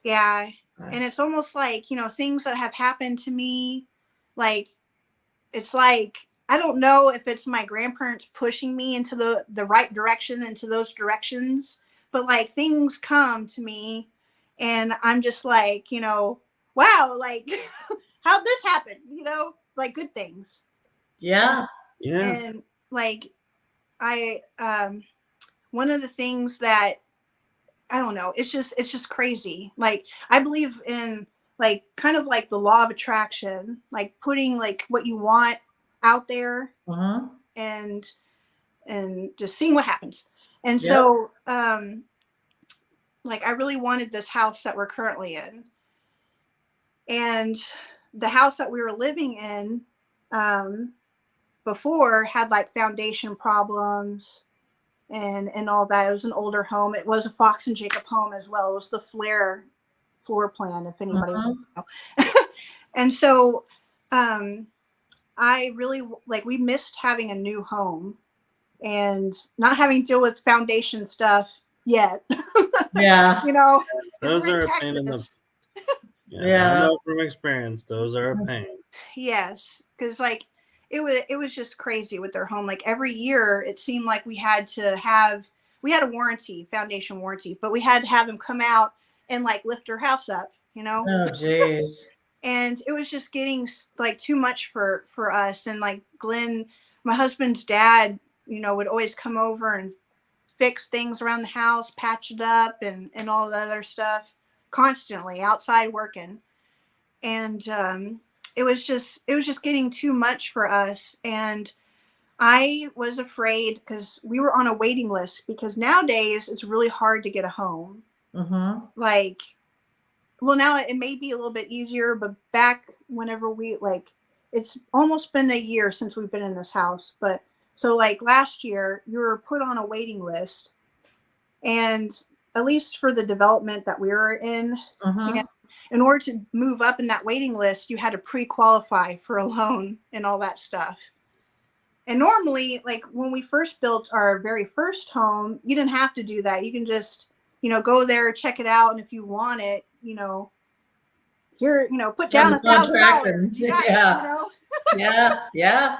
Yeah. And it's almost like, things that have happened to me, like, it's like, I don't know if it's my grandparents pushing me into the right direction, into those directions, but like things come to me and I'm just like, wow, like, how'd this happen? Like good things. Yeah. Yeah. And like, one of the things that, I don't know, it's just crazy. Like, I believe in like kind of like the law of attraction, like putting like what you want out there and just seeing what happens. And so like I really wanted this house that we're currently in. And the house that we were living in before had like foundation problems and all that. It was an older home. It was a Fox and Jacob home as well. It was the Flair floor plan, if anybody wants to know. And so I really like, we missed having a new home and not having to deal with foundation stuff yet. Yeah. Those are a pain in the I know from experience, those are a pain. Yes, because like it was just crazy with their home. Like every year it seemed like we had a warranty, foundation warranty, but we had to have them come out and like lift her house up, Oh jeez. And it was just getting like too much for us. And like Glenn, my husband's dad, would always come over and fix things around the house, patch it up and all the other stuff, constantly outside working. And it was just getting too much for us. And I was afraid because we were on a waiting list, because nowadays it's really hard to get a home. Like, well, now it may be a little bit easier, but back whenever it's almost been a year since we've been in this house. But so like last year you were put on a waiting list, and at least for the development that we were in, in order to move up in that waiting list, you had to pre-qualify for a loan and all that stuff. And normally, like when we first built our very first home, you didn't have to do that. You can just, go there, check it out. And if you want it, here, put down $1,000. Yeah.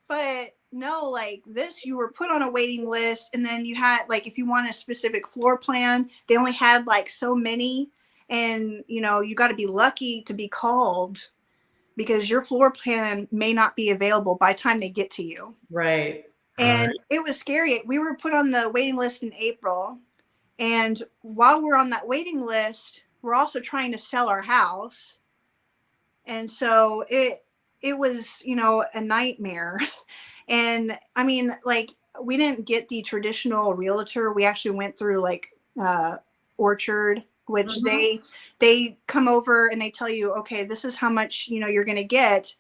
But no, like this, you were put on a waiting list. And then you had, like, if you want a specific floor plan, they only had like so many. And, you got to be lucky to be called, because your floor plan may not be available by the time they get to you. Right. And it was scary. We were put on the waiting list in April. And while we're on that waiting list, we're also trying to sell our house. And so it was, a nightmare. And I mean, like, we didn't get the traditional realtor. We actually went through like Orchard, which they come over and they tell you, okay, this is how much, you're going to get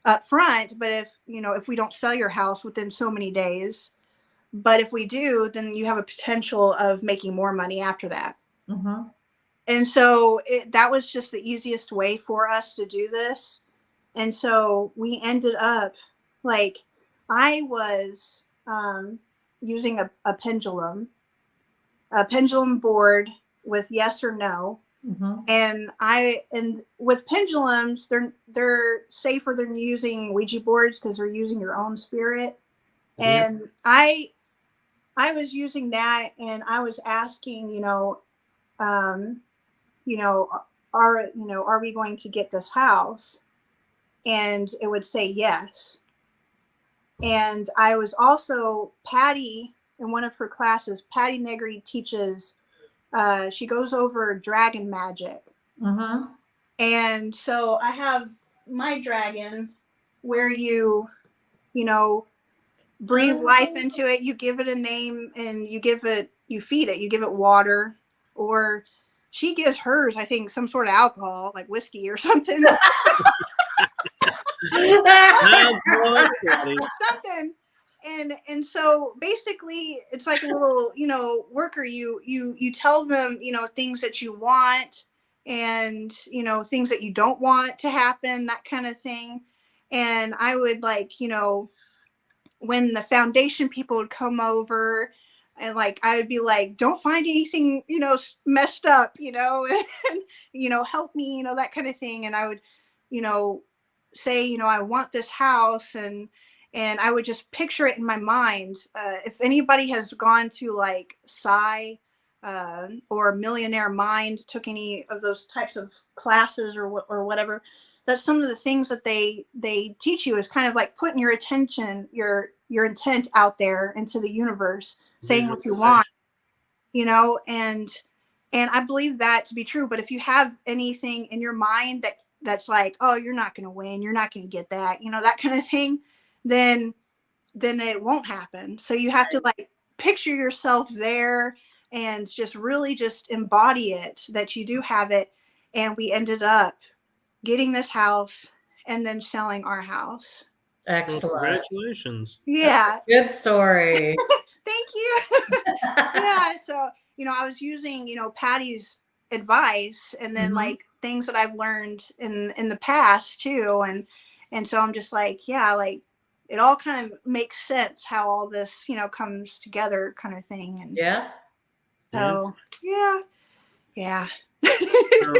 up front. But if we don't sell your house within so many days, but if we do, then you have a potential of making more money after that. Mm-hmm. And so that was just the easiest way for us to do this. And so we ended up, like, I was using a pendulum board with yes or no. Mm-hmm. And with pendulums, they're safer than using Ouija boards because they're using your own spirit. Yep. And I was using that, and I was asking, are we going to get this house? And it would say yes. And I was also, Patty, in one of her classes, Patty Negri teaches, she goes over dragon magic. Mm-hmm. And so I have my dragon where you breathe life into it, you give it a name, and you feed it, you give it water, or she gives hers, I think, some sort of alcohol, like whiskey or something. Something. And so basically it's like a little, worker. You tell them, things that you want, and things that you don't want to happen, that kind of thing. And I would, like, when the foundation people would come over, and like I would be like, don't find anything messed up, and help me, that kind of thing. And I would say, I want this house, and I would just picture it in my mind. If anybody has gone to like Psy or Millionaire Mind, took any of those types of classes or whatever, that's some of the things that they teach you, is kind of like putting your attention, your intent out there into the universe, saying what you want, and I believe that to be true. But if you have anything in your mind that's like, oh, you're not going to win, you're not going to get that, that kind of thing, then it won't happen. So you have to, like, picture yourself there and just really just embody it, that you do have it. And we ended up getting this house and then selling our house. Excellent. Well, congratulations. Yeah. Good story. Thank you. Yeah. So, I was using, Patty's advice, and then like things that I've learned in the past too. And so I'm just like, yeah, like it all kind of makes sense how all this, comes together, kind of thing. And yeah. So, yeah. So,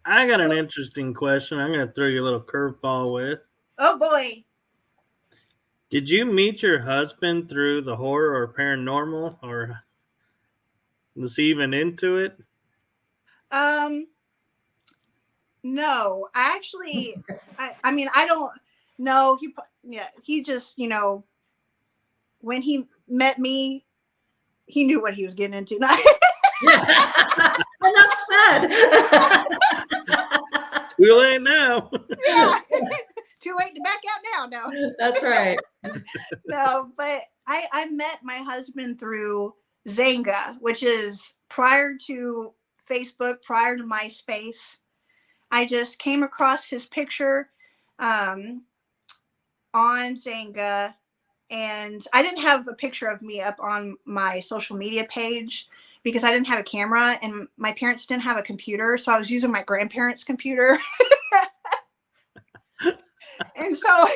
I got an interesting question. I'm going to throw you a little curveball with. Oh boy. Did you meet your husband through the horror or paranormal, or was he even into it? No, I actually, I mean, I don't know. He just, when he met me, he knew what he was getting into. Enough said. Too late now. Yeah. Too late to back out now. No. That's right. No, but I met my husband through Zanga, which is prior to Facebook, prior to MySpace. I just came across his picture on Zanga, and I didn't have a picture of me up on my social media page because I didn't have a camera, and my parents didn't have a computer, so I was using my grandparents' computer. And so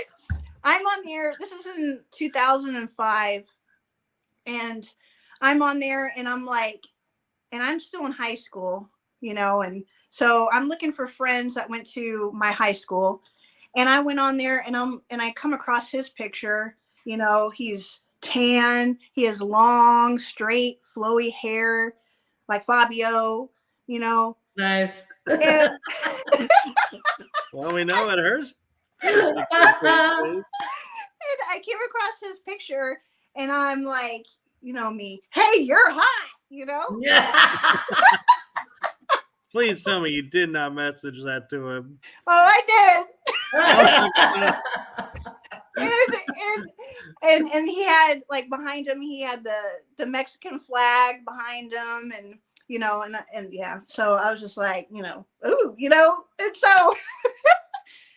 I'm on there. This is in 2005, and I'm on there, and I'm like, and I'm still in high school, and so I'm looking for friends that went to my high school, and I went on there, and I come across his picture. He's tan, he has long, straight, flowy hair, like Fabio. Nice. And Well, we know it hurts. And I came across his picture, and I'm like, me, hey, you're hot, Yeah. Please tell me you did not message that to him. Oh, I did. And he had, like, behind him, he had the Mexican flag behind him, and and yeah, so I was just like, ooh, and so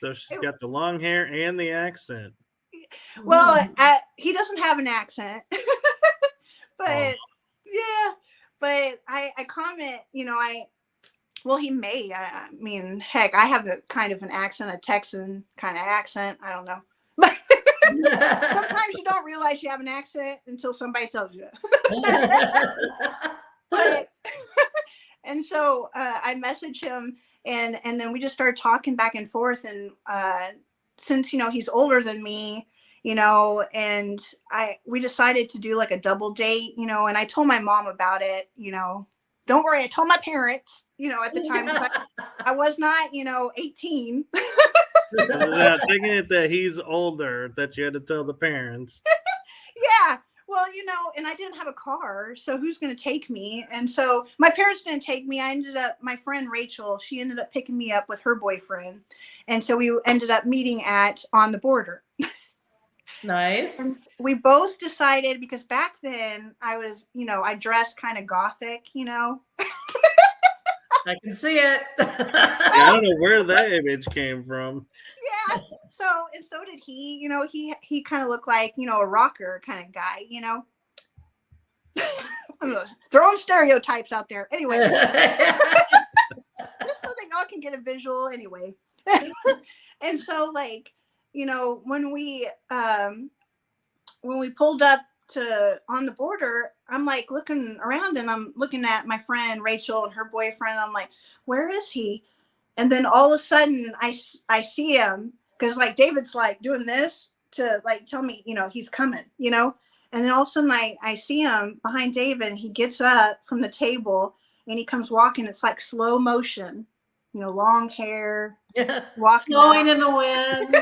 So she's got the long hair and the accent. Well, he doesn't have an accent, but yeah, but I comment, well, he may. I mean, heck, I have a kind of an accent, a Texan kind of accent. I don't know. But sometimes you don't realize you have an accent until somebody tells you. But, and so I messaged him, and then we just started talking back and forth. And since, he's older than me, and we decided to do like a double date, and I told my mom about it, don't worry, I told my parents, at the time, because I was not, 18. Taking it that he's older, that you had to tell the parents. Yeah. Well, and I didn't have a car, so who's going to take me? And so my parents didn't take me. My friend Rachel, she ended up picking me up with her boyfriend. And so we ended up meeting on the border. Nice. And we both decided, because back then I was, I dressed kind of gothic, I can see it. I don't know where that image came from. Yeah. So did he. He kind of looked like, a rocker kind of guy, I'm throwing stereotypes out there. Anyway. Just so they all can get a visual anyway. And so, like, when we pulled up on the border, I'm like looking around, and I'm looking at my friend Rachel and her boyfriend. I'm like, where is he? And then all of a sudden I see him, because like David's like doing this to like tell me, he's coming, and then all of a sudden I see him behind David, and he gets up from the table and he comes walking. It's like slow motion, long hair, walking blowing in the wind.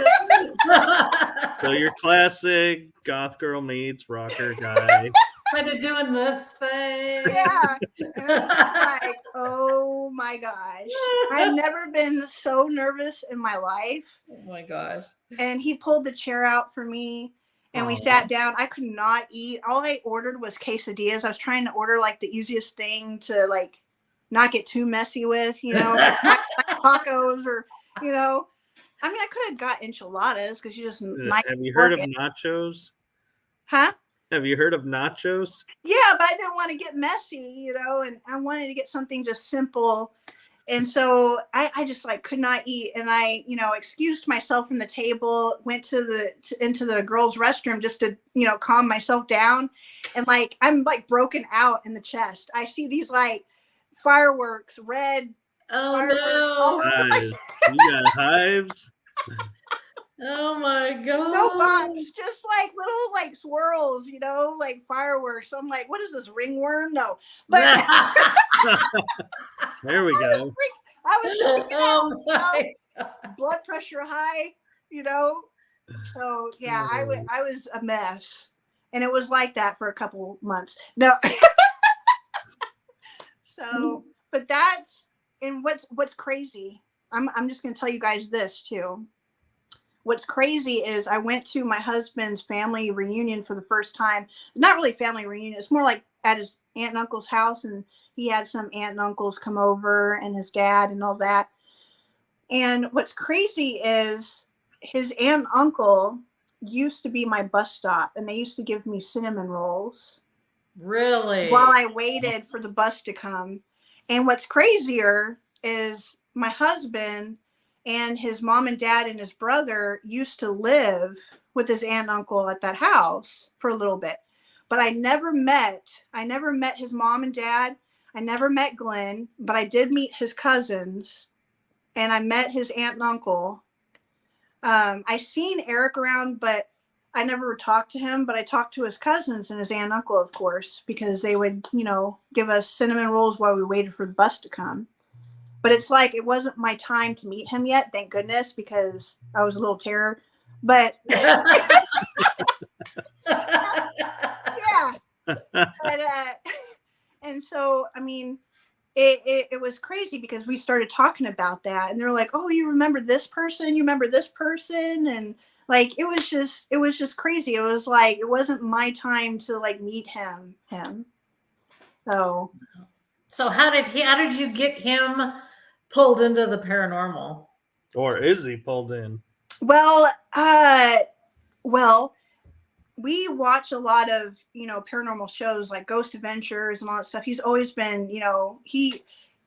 So your classic goth girl meets rocker guy. Kind of doing this thing. Yeah. And I'm just like, oh my gosh. I've never been so nervous in my life. Oh my gosh. And he pulled the chair out for me, and we sat down. I could not eat. All I ordered was quesadillas. I was trying to order like the easiest thing to like not get too messy with, like tacos or, I mean, I could have got enchiladas, because you just have you heard of nachos? Huh? Have you heard of nachos? Yeah, but I didn't want to get messy, and I wanted to get something just simple. And so I just like could not eat. And I, excused myself from the table, went into the girls' restroom just to, calm myself down. And like, I'm like broken out in the chest. I see these like fireworks, red. Oh fireworks no. Guys, you got hives. Oh my god. No bumps, just like little like swirls, like fireworks. I'm like, what is this, ringworm? No. But there we go. I was freaking out, blood pressure high, So yeah, I was a mess. And it was like that for a couple months. No. So, but that's, and what's crazy, I'm just gonna tell you guys this too. What's crazy is I went to my husband's family reunion for the first time. Not really family reunion. It's more like at his aunt and uncle's house. And he had some aunt and uncles come over, and his dad and all that. And what's crazy is his aunt and uncle used to be my bus stop, and they used to give me cinnamon rolls. Really? While I waited for the bus to come. And what's crazier is my husband and his mom and dad and his brother used to live with his aunt and uncle at that house for a little bit. But I never met his mom and dad. I never met Glenn, but I did meet his cousins, and I met his aunt and uncle. I seen Eric around, but I never talked to him, but I talked to his cousins and his aunt and uncle, of course, because they would, give us cinnamon rolls while we waited for the bus to come. But it's like, it wasn't my time to meet him yet, thank goodness, because I was a little terror. But yeah. But and so, I mean, it was crazy, because we started talking about that, and they're like, oh, you remember this person? You remember this person? And like, it was just crazy. It was like, it wasn't my time to like meet him. So how did you get him pulled into the paranormal? Or is he pulled in? Well, we watch a lot of, paranormal shows like Ghost Adventures and all that stuff. He's always been,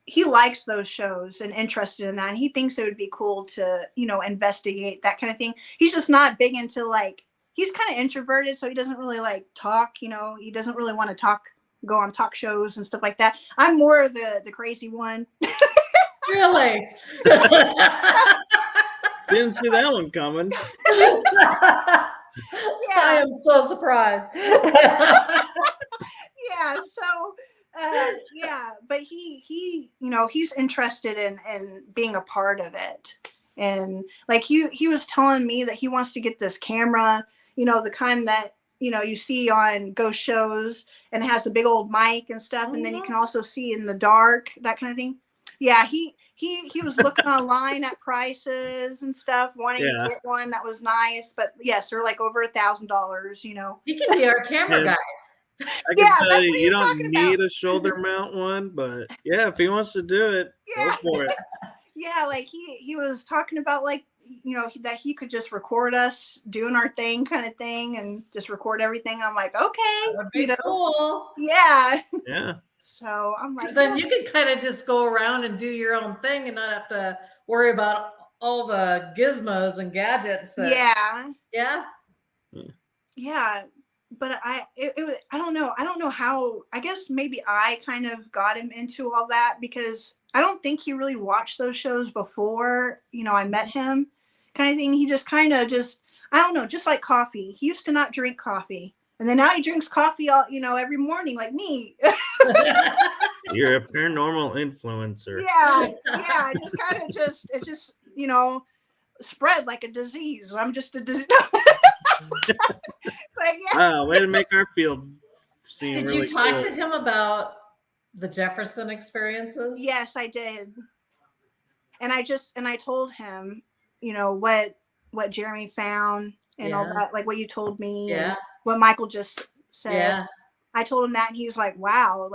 he likes those shows and interested in that. And he thinks it would be cool to, investigate that kind of thing. He's just not big into he's kind of introverted. So he doesn't really talk, he doesn't really want to go on talk shows and stuff like that. I'm more the crazy one. Really? Didn't see that one coming. Yeah. I am so surprised. Yeah. So, but he's interested in being a part of it. And he was telling me that he wants to get this camera, the kind that, you see on ghost shows, and it has the big old mic and stuff. And then you can also see in the dark, that kind of thing. Yeah. He was looking online at prices and stuff, wanting to get one that was nice, but yes, they're over $1,000, He can be our camera guy. I can tell you don't need a shoulder mount one, but if he wants to do it, go for it. Yeah, he was talking about that he could just record us doing our thing kind of thing and just record everything. I'm like, okay, that would be cool. Yeah. Yeah. So I'm like, then you can kind of just go around and do your own thing and not have to worry about all the gizmos and gadgets. Yeah. But I don't know how. I guess maybe I kind of got him into all that because I don't think he really watched those shows before, I met him, kind of thing. He just I don't know, just like coffee. He used to not drink coffee. And then now he drinks coffee all, every morning like me. You're a paranormal influencer. Yeah. It just kind of it just, spread like a disease. I'm just a disease. Wow, way to make our field seem Did really you talk cool. to him about the Jefferson experiences? Yes, I did. And I told him, what Jeremy found and all that, what you told me and what Michael just said. Yeah. I told him that and he was like, wow,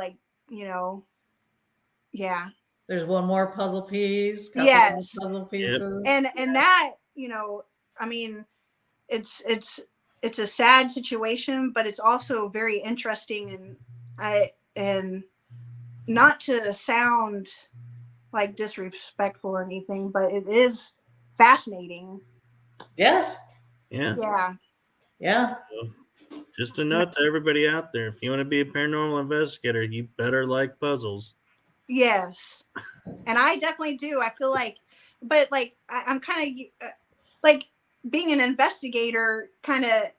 There's one more puzzle piece. Yes. Puzzle pieces. And that, I mean, it's a sad situation, but it's also very interesting, and not to sound like disrespectful or anything, but it is fascinating. Yes. Yeah. Yeah. So, just a note to everybody out there: if you want to be a paranormal investigator, you better like puzzles. Yes, and I definitely do. I feel but I'm kind of being an investigator. I kind of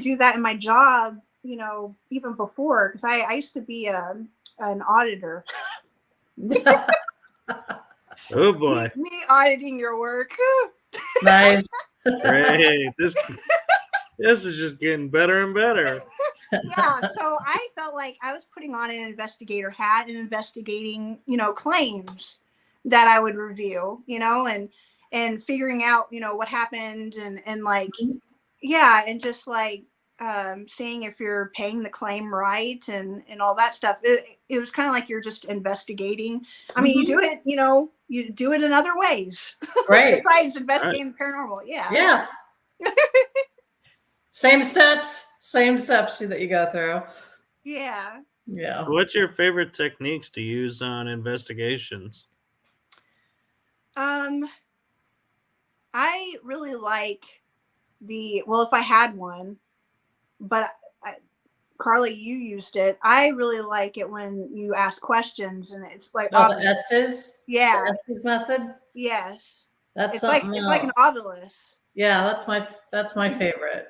do that in my job, even before, because I used to be an auditor. Oh boy, me auditing your work. Nice. Great. This is just getting better and better. Yeah, so I felt like I was putting on an investigator hat and investigating, claims that I would review, and figuring out, what happened and and just seeing if you're paying the claim right and all that stuff. It was kind of like you're just investigating. I mean, you do it, you do it in other ways. Right. Besides investigating the paranormal. Yeah. Yeah. Same steps that you go through. Yeah. Yeah. What's your favorite techniques to use on investigations? I really like if I had one, but Carla, you used it. I really like it when you ask questions and it's like the Estes? Yeah. The Estes method? Yes. That's it's like an obelisk. Yeah, that's my favorite.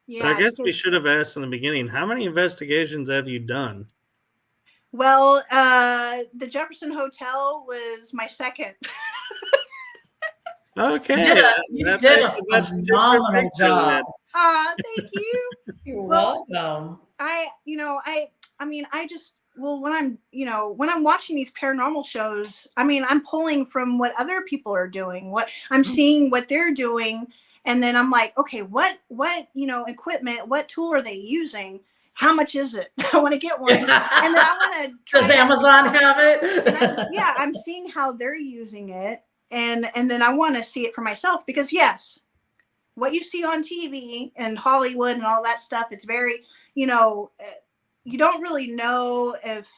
Yeah. But I guess we should have asked in the beginning, how many investigations have you done? Well, the Jefferson Hotel was my second. Okay. You did a phenomenal job. Thank you. You're welcome. When I'm watching these paranormal shows, I'm pulling from what other people are doing, what I'm seeing, what they're doing. And then I'm like, okay, what equipment, what tool are they using? How much is it? I want to get one. And then I want to try. Does Amazon have it? I'm seeing how they're using it. And then I want to see it for myself because yes, what you see on TV and Hollywood and all that stuff, it's very, you know, you don't really know if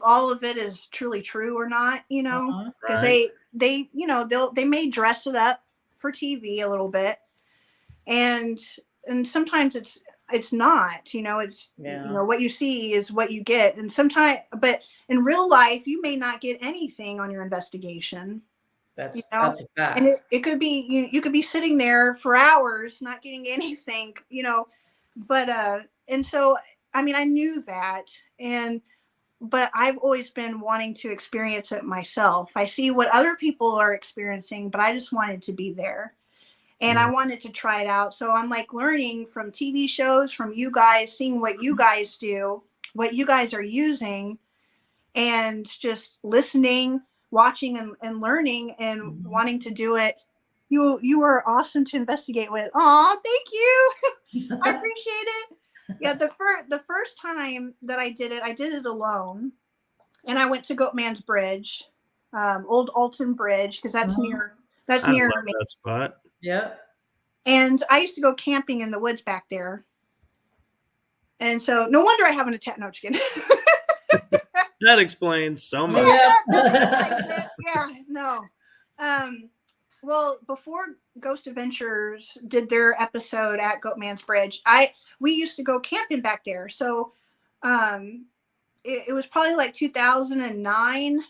all of it is truly true or not, you know, because they you know, they may dress it up for TV a little bit, and sometimes it's not, you know, it's you know, what you see is what you get, and sometimes, but in real life you may not get anything on your investigation. That's, you know? that's a fact. And it could be, you could be sitting there for hours not getting anything, you know, but and so I mean, I knew that, but I've always been wanting to experience it myself. I see what other people are experiencing, but I just wanted to be there. And I wanted to try it out. So I'm like learning from TV shows, from you guys, seeing what you guys do, what you guys are using, and just listening, watching, and learning, and wanting to do it. You were awesome to investigate with. Oh, thank you. I appreciate it. Yeah, the first time that I did it alone, and I went to Goatman's Bridge, Old Alton Bridge, because that's near me. That spot. Yep. And I used to go camping in the woods back there, and so no wonder I have an attack. No, just kidding. That explains so much. Yeah, no. Well, before Ghost Adventures did their episode at Goatman's Bridge, we used to go camping back there. So it was probably like 2009,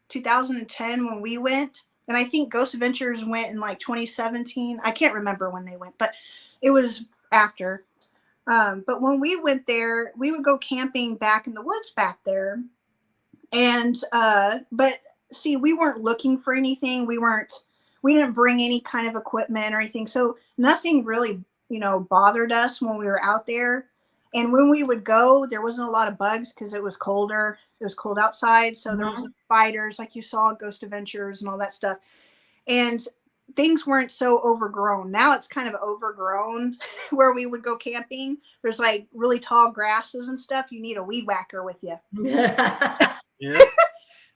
2010 when we went. And I think Ghost Adventures went in like 2017. I can't remember when they went, but it was after. But when we went there, we would go camping back in the woods back there. And but see, we weren't looking for anything. We didn't bring any kind of equipment or anything. So nothing really, you know, bothered us when we were out there. And when we would go, there wasn't a lot of bugs because it was colder. It was cold outside. So there was spiders like you saw at Ghost Adventures and all that stuff. And things weren't so overgrown. Now it's kind of overgrown where we would go camping. There's like really tall grasses and stuff. You need a weed whacker with you. Yeah.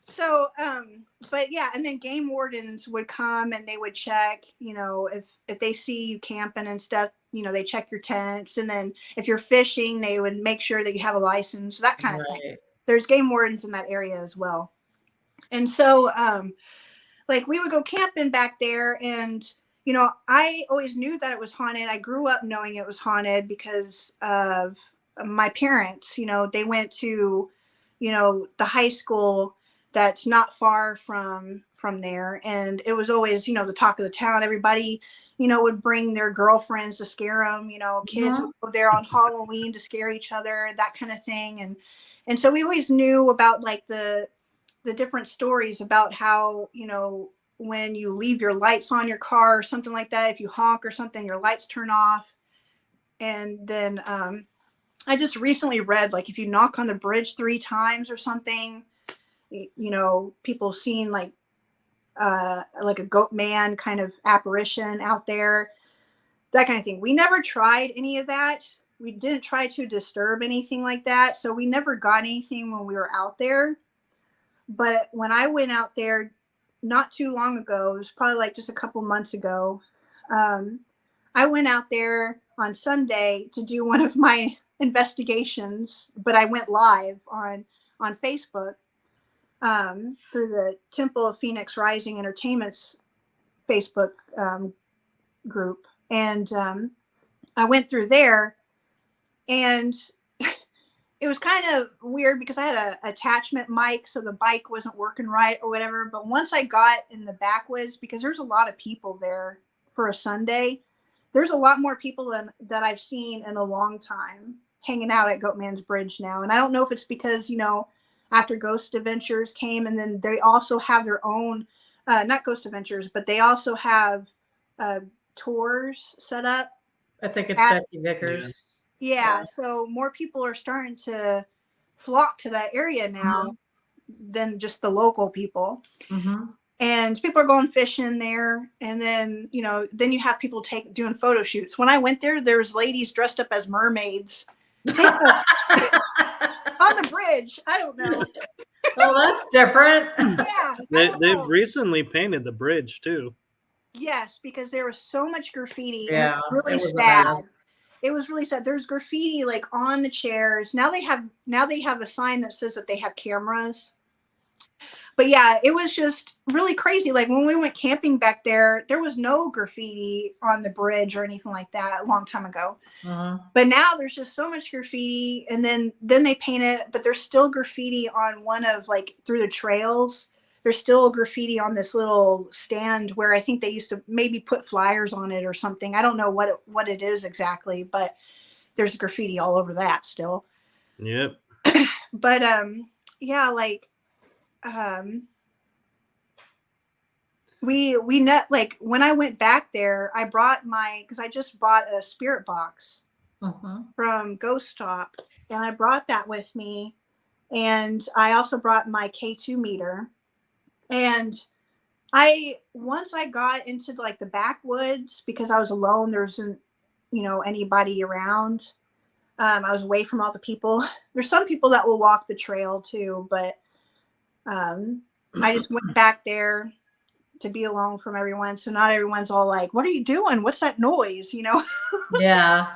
So, but yeah, and then game wardens would come and they would check, you know, if they see you camping and stuff, you know, they check your tents. And then if you're fishing, they would make sure that you have a license, that kind of thing. There's game wardens in that area as well. And so, like we would go camping back there, and, you know, I always knew that it was haunted. I grew up knowing it was haunted because of my parents. You know, they went to, you know, the high school that's not far from there. And it was always, you know, the talk of the town. Everybody, you know, would bring their girlfriends to scare them. You know, kids would go there on Halloween to scare each other, that kind of thing. And so we always knew about like the different stories about how, you know, when you leave your lights on your car or something like that, if you honk or something, your lights turn off. And then I just recently read, like, if you knock on the bridge 3 times or something, you know, people seeing like a goat man kind of apparition out there, that kind of thing. We never tried any of that. We didn't try to disturb anything like that. So we never got anything when we were out there. But when I went out there not too long ago, it was probably like just a couple months ago, I went out there on Sunday to do one of my investigations, but I went live on Facebook through the Temple of Phoenix Rising Entertainment's Facebook group. And I went through there, and it was kind of weird because I had a attachment mic, so the mic wasn't working right or whatever. But once I got in the backwoods, because there's a lot of people there for a Sunday, there's a lot more people that I've seen in a long time hanging out at Goatman's Bridge now. And I don't know if it's because, you know, after Ghost Adventures came, and then they also have their own, not Ghost Adventures, but they also have tours set up. I think it's Becky Vickers. Yeah, so more people are starting to flock to that area now than just the local people. And people are going fishing there. And then, you know, then you have people doing photo shoots. When I went there, there was ladies dressed up as mermaids on the bridge. I don't know. Oh, that's different. Yeah. They've recently painted the bridge too. Yes, because there was so much graffiti. Yeah, and it was really sad. It was really sad. There's graffiti like on the chairs. Now they have a sign that says that they have cameras. But yeah, it was just really crazy. Like when we went camping back there was no graffiti on the bridge or anything like that a long time ago. But now there's just so much graffiti, and then they paint it, but there's still graffiti on one of like through the trails. There's still graffiti on this little stand where I think they used to maybe put flyers on it or something. I don't know what it is exactly, but there's graffiti all over that still. Yep. But yeah, like we net like when I went back there, I brought because I just bought a spirit box from Ghost Stop, and I brought that with me, and I also brought my K2 meter. And once I got into like the backwoods, because I was alone, there wasn't anybody around. I was away from all the people. There's some people that will walk the trail too, but I just went back there to be alone from everyone. So not everyone's all like, what are you doing? What's that noise? Yeah.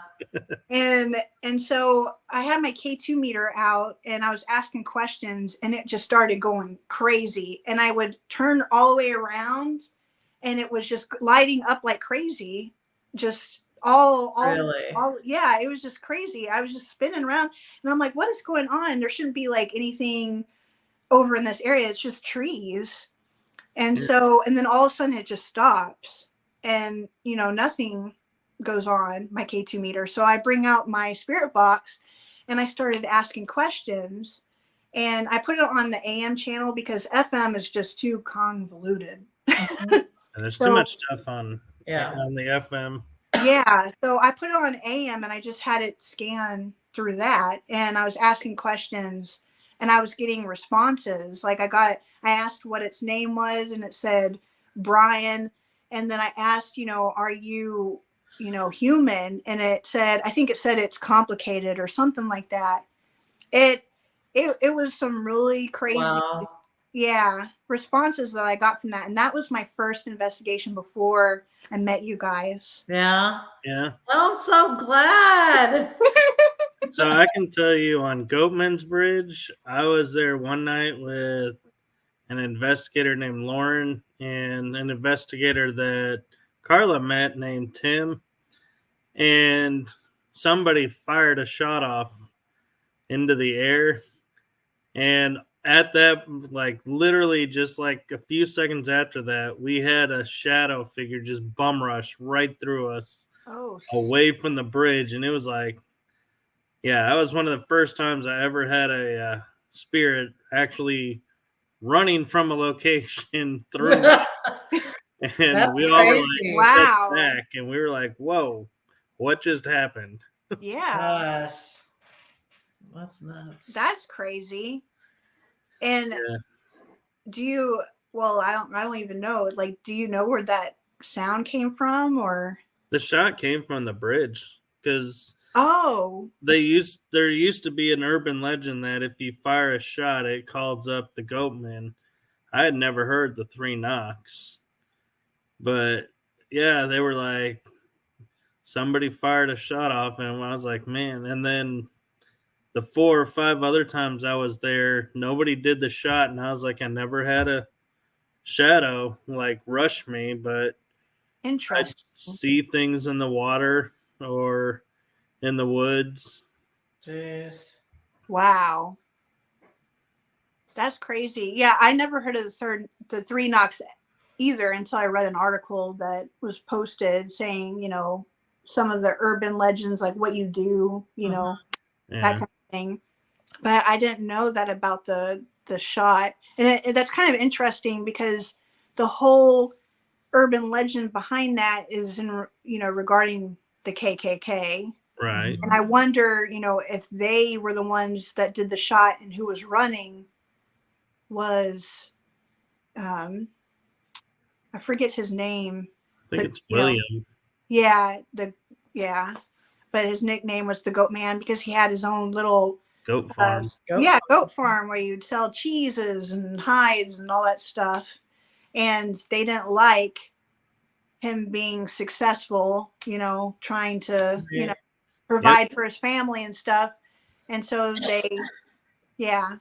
And so I had my K2 meter out, and I was asking questions, and it just started going crazy. And I would turn all the way around, and it was just lighting up like crazy. Just Really? Yeah, it was just crazy. I was just spinning around, and I'm like, what is going on? There shouldn't be like anything over in this area. It's just trees. And so, and then all of a sudden it just stops, and nothing goes on my K2 meter. So I bring out my spirit box, and I started asking questions, and I put it on the AM channel because FM is just too convoluted. And there's too much stuff on the FM. Yeah. So I put it on AM, and I just had it scan through that, and I was asking questions, and I was getting responses. Like I asked what its name was, and it said Brian. And then I asked, are you, human? And it said, I think it said it's complicated or something like that. It was some really crazy, responses that I got from that. And that was my first investigation before I met you guys. Yeah. Yeah. I'm so glad. So I can tell you on Goatman's Bridge, I was there one night with an investigator named Lauren and an investigator that Carla met named Tim. And somebody fired a shot off into the air. And at that, like literally just like a few seconds after that, we had a shadow figure just bum rush right through us away from the bridge. And it was like, yeah, that was one of the first times I ever had a spirit actually running from a location through me. And that's we all were like, wow. back, and we were like, whoa, what just happened? Yeah. Gosh. That's nuts. That's crazy. And do you, well, I don't even know. Like, do you know where that sound came from, or? The shot came from the bridge because there used to be an urban legend that if you fire a shot, it calls up the Goatman. I had never heard the 3 knocks, but yeah, they were like, somebody fired a shot off, and I was like, man. And then the 4 or 5 other times I was there, nobody did the shot, and I was like, I never had a shadow like rush me, but interesting. I'd see things in the water or in the woods. Jeez. Wow. That's crazy. Yeah, I never heard of the 3 knocks either until I read an article that was posted saying, some of the urban legends, like what you do, that kind of thing. But I didn't know that about the shot. And that's kind of interesting because the whole urban legend behind that is regarding the KKK. Right. And I wonder, if they were the ones that did the shot, and who was running was, I forget his name. I think it's William. But his nickname was the Goat Man because he had his own little goat farm. Goat farm where you'd sell cheeses and hides and all that stuff. And they didn't like him being successful, trying to, provide for his family and stuff. And so yeah.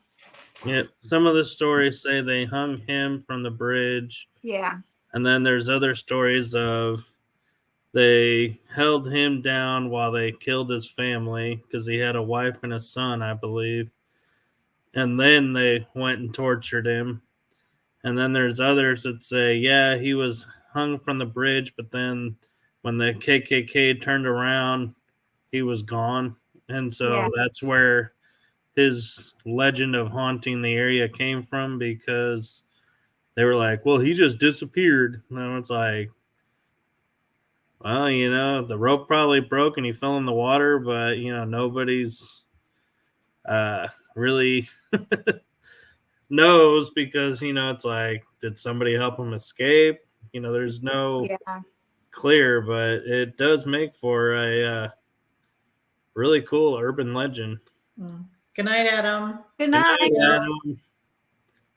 Yeah, some of the stories say they hung him from the bridge. Yeah. And then there's other stories of they held him down while they killed his family because he had a wife and a son, I believe. And then they went and tortured him. And then there's others that say, yeah, he was hung from the bridge, but then when the KKK turned around, he was gone. And so that's where his legend of haunting the area came from, because they were like, well, he just disappeared. And it's like, well, the rope probably broke and he fell in the water, but, nobody's really knows, because, it's like, did somebody help him escape? There's no clear, but it does make for a really cool urban legend. Good night, Adam. Good night. Good night, Adam.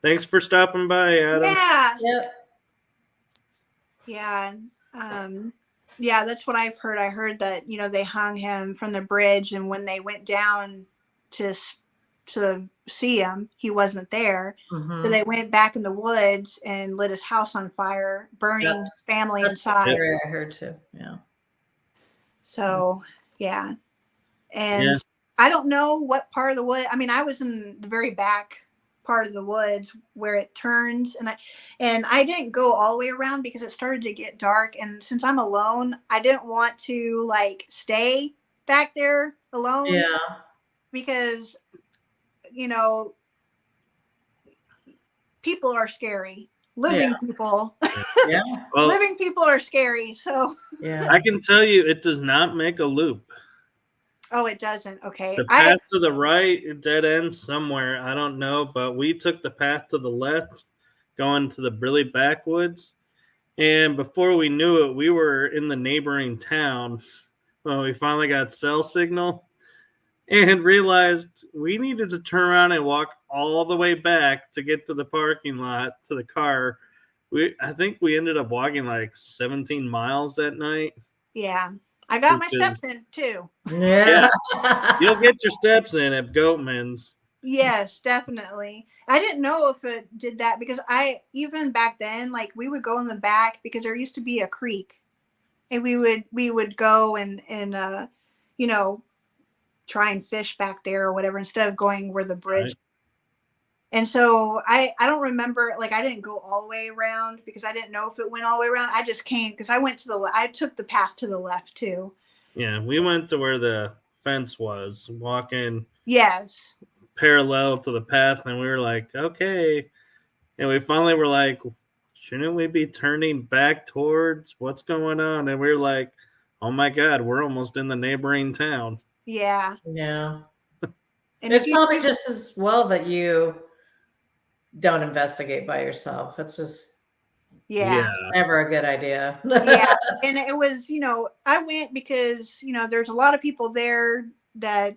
Thanks for stopping by, Adam. Yeah. Yep. Yeah. Yeah, that's what I've heard. I heard that, they hung him from the bridge, and when they went down to see him, he wasn't there. Mm-hmm. So they went back in the woods and lit his house on fire, burning his family inside. That's the I heard too. Yeah. So, yeah. And I don't know what part of the wood. I mean, I was in the very back part of the woods where it turns, and I didn't go all the way around because it started to get dark, and since I'm alone, I didn't want to stay back there alone. Yeah. Because people are scary. Living people. Yeah. Well, living people are scary. So yeah. I can tell you it does not make a loop. Oh, it doesn't. Okay. The path to the right, it dead ends somewhere. I don't know, but we took the path to the left, going to the really backwoods. And before we knew it, we were in the neighboring town when we finally got cell signal and realized we needed to turn around and walk all the way back to get to the parking lot, to the car. I think we ended up walking 17 miles that night. Yeah. I got my steps in too. Yeah. You'll get your steps in at Goatman's. Yes, definitely. I didn't know if it did that because even back then, we would go in the back because there used to be a creek, and we would go and try and fish back there or whatever, instead of going where the bridge. Right. And so I don't remember, I didn't go all the way around because I didn't know if it went all the way around. I just came because I took the path to the left too. Yeah, we went to where the fence was, walking. Yes. Parallel to the path, and we were like, okay. And we finally were like, shouldn't we be turning back towards what's going on? And we were like, oh my God, we're almost in the neighboring town. Yeah. Yeah. And it's probably just as well that you don't investigate by yourself. It's just never a good idea. Yeah. And it was, I went because, there's a lot of people there that,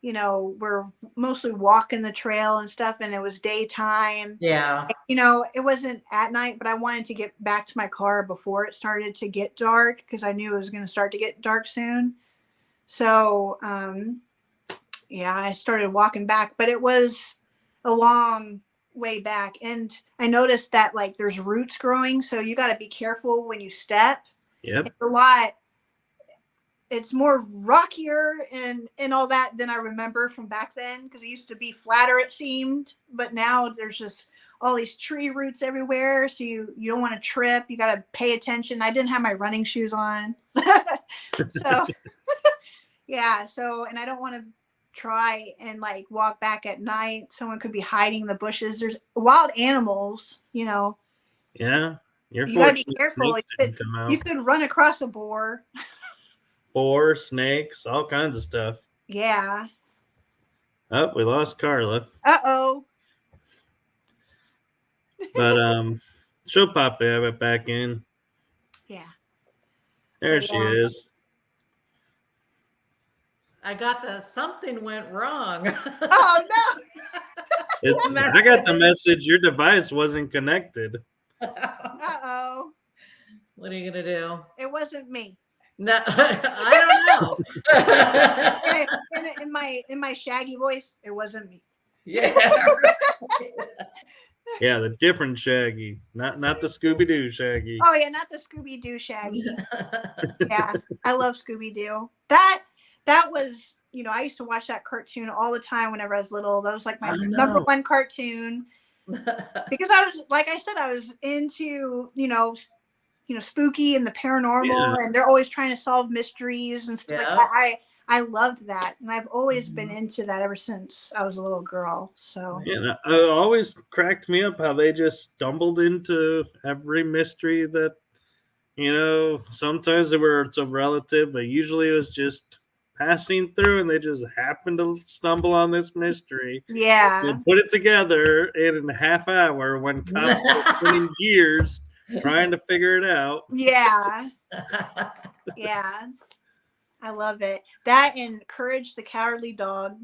were mostly walking the trail and stuff, and it was daytime. Yeah. It wasn't at night, but I wanted to get back to my car before it started to get dark because I knew it was going to start to get dark soon. So, I started walking back, but it was a long way back. And I noticed that there's roots growing. So you got to be careful when you step. Yep. It's more rockier and all that than I remember from back then, because it used to be flatter, it seemed. But now there's just all these tree roots everywhere. So you don't want to trip. You got to pay attention. I didn't have my running shoes on. So, yeah. So, and I don't want to try and walk back at night. Someone could be hiding in the bushes. There's wild animals, Yeah. You got to be careful. You could run across a boar. Boar, snakes, all kinds of stuff. Yeah. Oh, we lost Carla. Uh-oh. But she'll pop back in. Yeah. There she is. I got something went wrong. Oh no. I got the message your device wasn't connected. Uh-oh. What are you gonna do? It wasn't me. No, I don't know. in my shaggy voice, it wasn't me. Yeah. Yeah, the different Shaggy, not the Scooby Doo Shaggy. Oh yeah, not the Scooby Doo Shaggy. Yeah, I love Scooby Doo. That was, I used to watch that cartoon all the time whenever I was little. That was like my number one cartoon. Because I was, like I said, I was into, spooky and the paranormal, and they're always trying to solve mysteries and stuff like that. I loved that, and I've always been into that ever since I was a little girl. So yeah, it always cracked me up how they just stumbled into every mystery that, sometimes it's a relative, but usually it was just passing through, and they just happened to stumble on this mystery. Yeah, and put it together in a half hour when cops were spending years trying to figure it out. Yeah. Yeah. I love it. That and Courage the Cowardly Dog.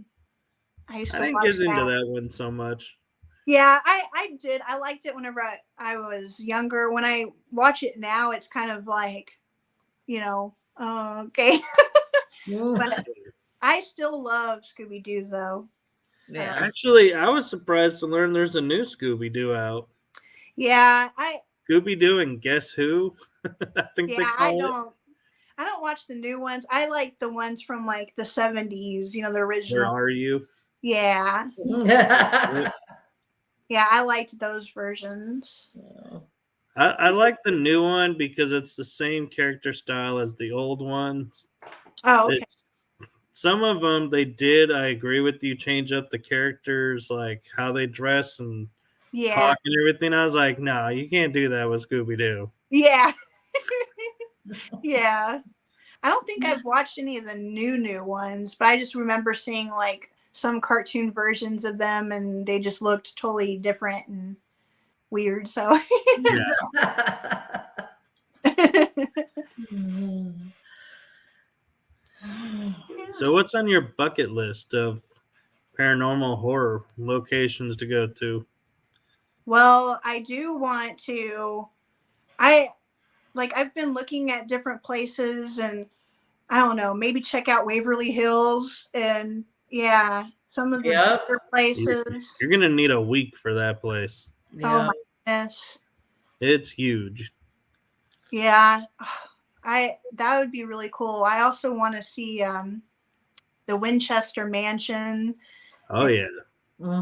I didn't get into that one so much. Yeah, I did. I liked it whenever I was younger. When I watch it now, it's kind of like, okay. But I still love Scooby Doo though. So. Yeah. Actually, I was surprised to learn there's a new Scooby Doo out. Yeah, Scooby Doo and Guess Who? I think they call it. I don't watch the new ones. I like the ones from like the 70s, the original. Where Are You? Yeah. Yeah, I liked those versions. I like the new one because it's the same character style as the old ones. Oh, okay. Some of them they did, I agree with you, change up the characters, like how they dress and talk and everything. I was like, no, you can't do that with Scooby-Doo. Yeah. Yeah. I don't think I've watched any of the new ones, but I just remember seeing like some cartoon versions of them, and they just looked totally different and weird. So So what's on your bucket list of paranormal horror locations to go to? Well, I do want to. I've been looking at different places, and I don't know, maybe check out Waverly Hills and some of the other places. You're gonna need a week for that place. Oh my goodness. It's huge. Yeah. That would be really cool. I also want to see the Winchester Mansion. Oh yeah.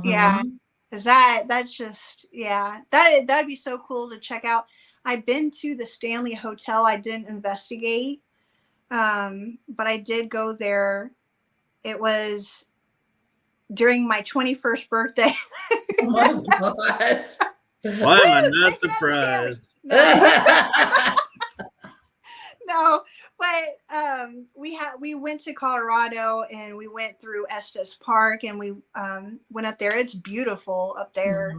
Yeah. Because that's just that'd be so cool to check out. I've been to the Stanley Hotel. I didn't investigate. But I did go there. It was during my 21st birthday. Oh my gosh. Why am I not surprised? No, but we went to Colorado, and we went through Estes Park, and we went up there. It's beautiful up there.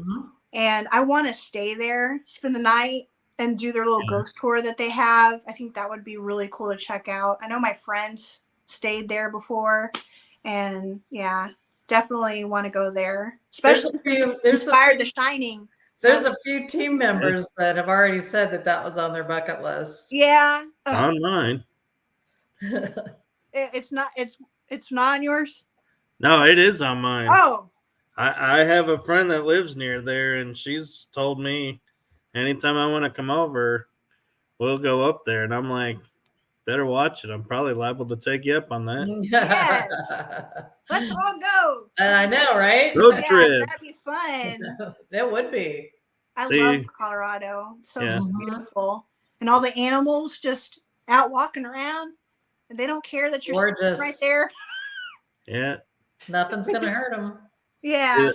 And I want to stay there, spend the night, and do their little ghost tour that they have. I think that would be really cool to check out. I know my friends stayed there before, and definitely want to go there. Especially inspired The Shining. There's a few team members that have already said that was on their bucket list. Yeah. On mine. It's not on yours? No, it is on mine. Oh. I have a friend that lives near there, and she's told me anytime I want to come over, we'll go up there. And I'm like, better watch it. I'm probably liable to take you up on that. Yes. Let's all go. I know, right? Road trip. That'd be fun. That would be. I love Colorado. It's so beautiful. And all the animals just out walking around, and they don't care that you're right there. Yeah. Nothing's going to hurt them. Yeah.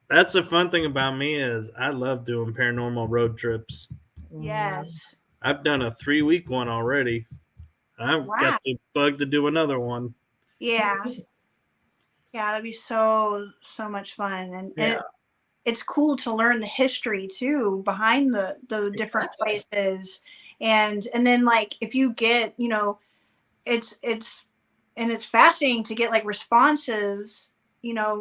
That's the fun thing about me is I love doing paranormal road trips. Yes. I've done a 3-week one already. I've got the bug to do another one. Yeah. Yeah, that'd be so much fun. And it's cool to learn the history too behind the different places. And then like if you get, it's fascinating to get like responses,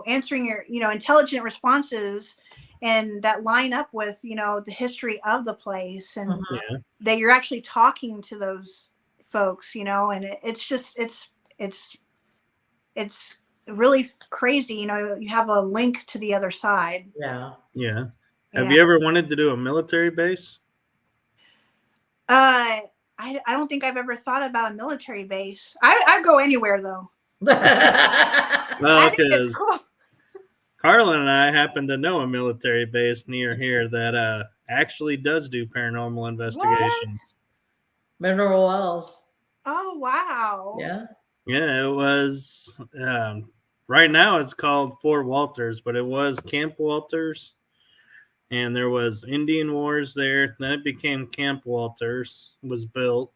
answering your, intelligent responses and that line up with, the history of the place, and Yeah. that you're actually talking to those folks, and it's just, it's really crazy. You have a link to the other side. Yeah. Yeah. Have you ever wanted to do a military base? I don't think I've ever thought about a military base. I'd go anywhere though. Well, I think it's cool. Carla and I happen to know a military base near here that actually does do paranormal investigations. What? Mineral wells. Oh wow. Yeah. Yeah, it was. Right now, it's called Fort Walters, but it was Camp Walters, and there was Indian Wars there. Then it became Camp Walters was built,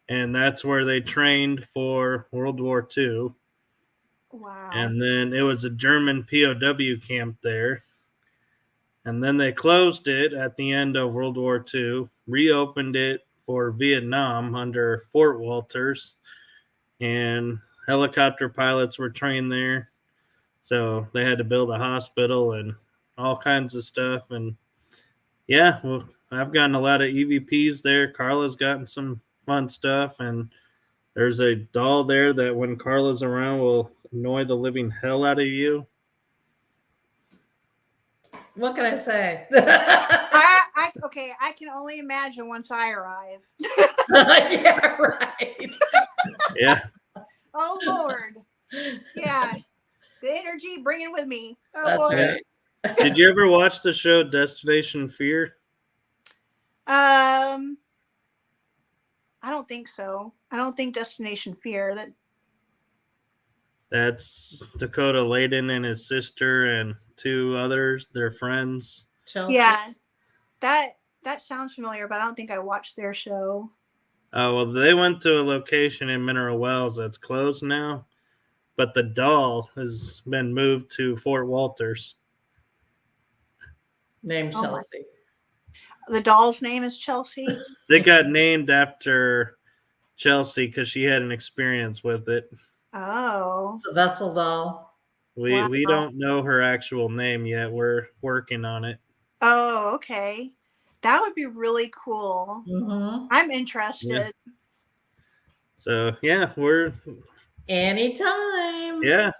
and that's where they trained for World War II. Wow. And then it was a German POW camp there. And then they closed it at the end of World War II, reopened it for Vietnam under Fort Walters, and helicopter pilots were trained there. So they had to build a hospital and all kinds of stuff. And yeah, well, I've gotten a lot of EVPs there. Carla's gotten some fun stuff. And there's a doll there that when Carla's around will annoy the living hell out of you. What can I say? Okay, I can only imagine once I arrive. Yeah, right. Yeah. Oh Lord. Yeah. The energy, bring it with me. Oh, That's Lord. right. Did you ever watch the show Destination Fear? I don't think so. I don't think Destination Fear. That's Dakota Layden and his sister and two others, their friends. Chelsea. Yeah, that sounds familiar, but I don't think I watched their show. Oh, well, they went to a location in Mineral Wells that's closed now, but the doll has been moved to Fort Walters. Named Chelsea. The doll's name is Chelsea? They got named after Chelsea because she had an experience with it. Oh. It's a vessel doll. We don't know her actual name yet. We're working on it. Oh, okay. That would be really cool. Mm-hmm. I'm interested. Yeah. So, yeah, we're... Anytime. Yeah.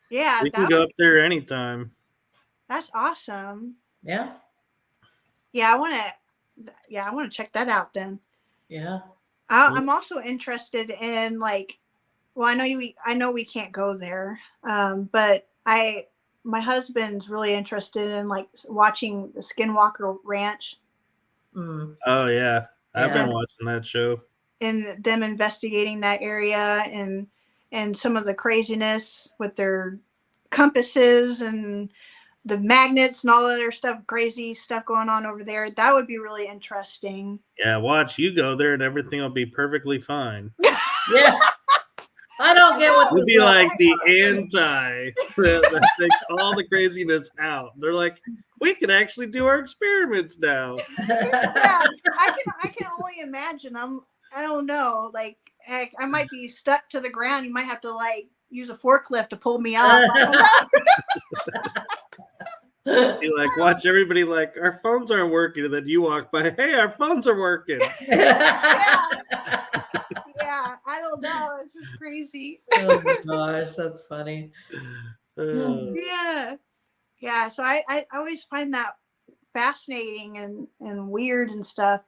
Yeah. We can go up there anytime. That's awesome. Yeah. Yeah, I want to check that out then. Yeah. I'm also interested in I know we can't go there. But my husband's really interested in watching the Skinwalker Ranch. Mm. Oh yeah. I've been watching that show. And them investigating that area and some of the craziness with their compasses and the magnets and all other stuff, crazy stuff going on over there. That would be really interesting. Yeah, watch you go there and everything will be perfectly fine. Yeah. I don't get what We'll be like the anti that takes all the craziness out. They're like, we can actually do our experiments now. Yeah, I can only imagine. I don't know. Like, heck, I might be stuck to the ground. You might have to use a forklift to pull me up. You watch everybody our phones aren't working, and then you walk by, hey, our phones are working. Yeah, I don't know. It's just crazy. Oh my gosh, that's funny. Yeah. So I always find that fascinating and weird and stuff.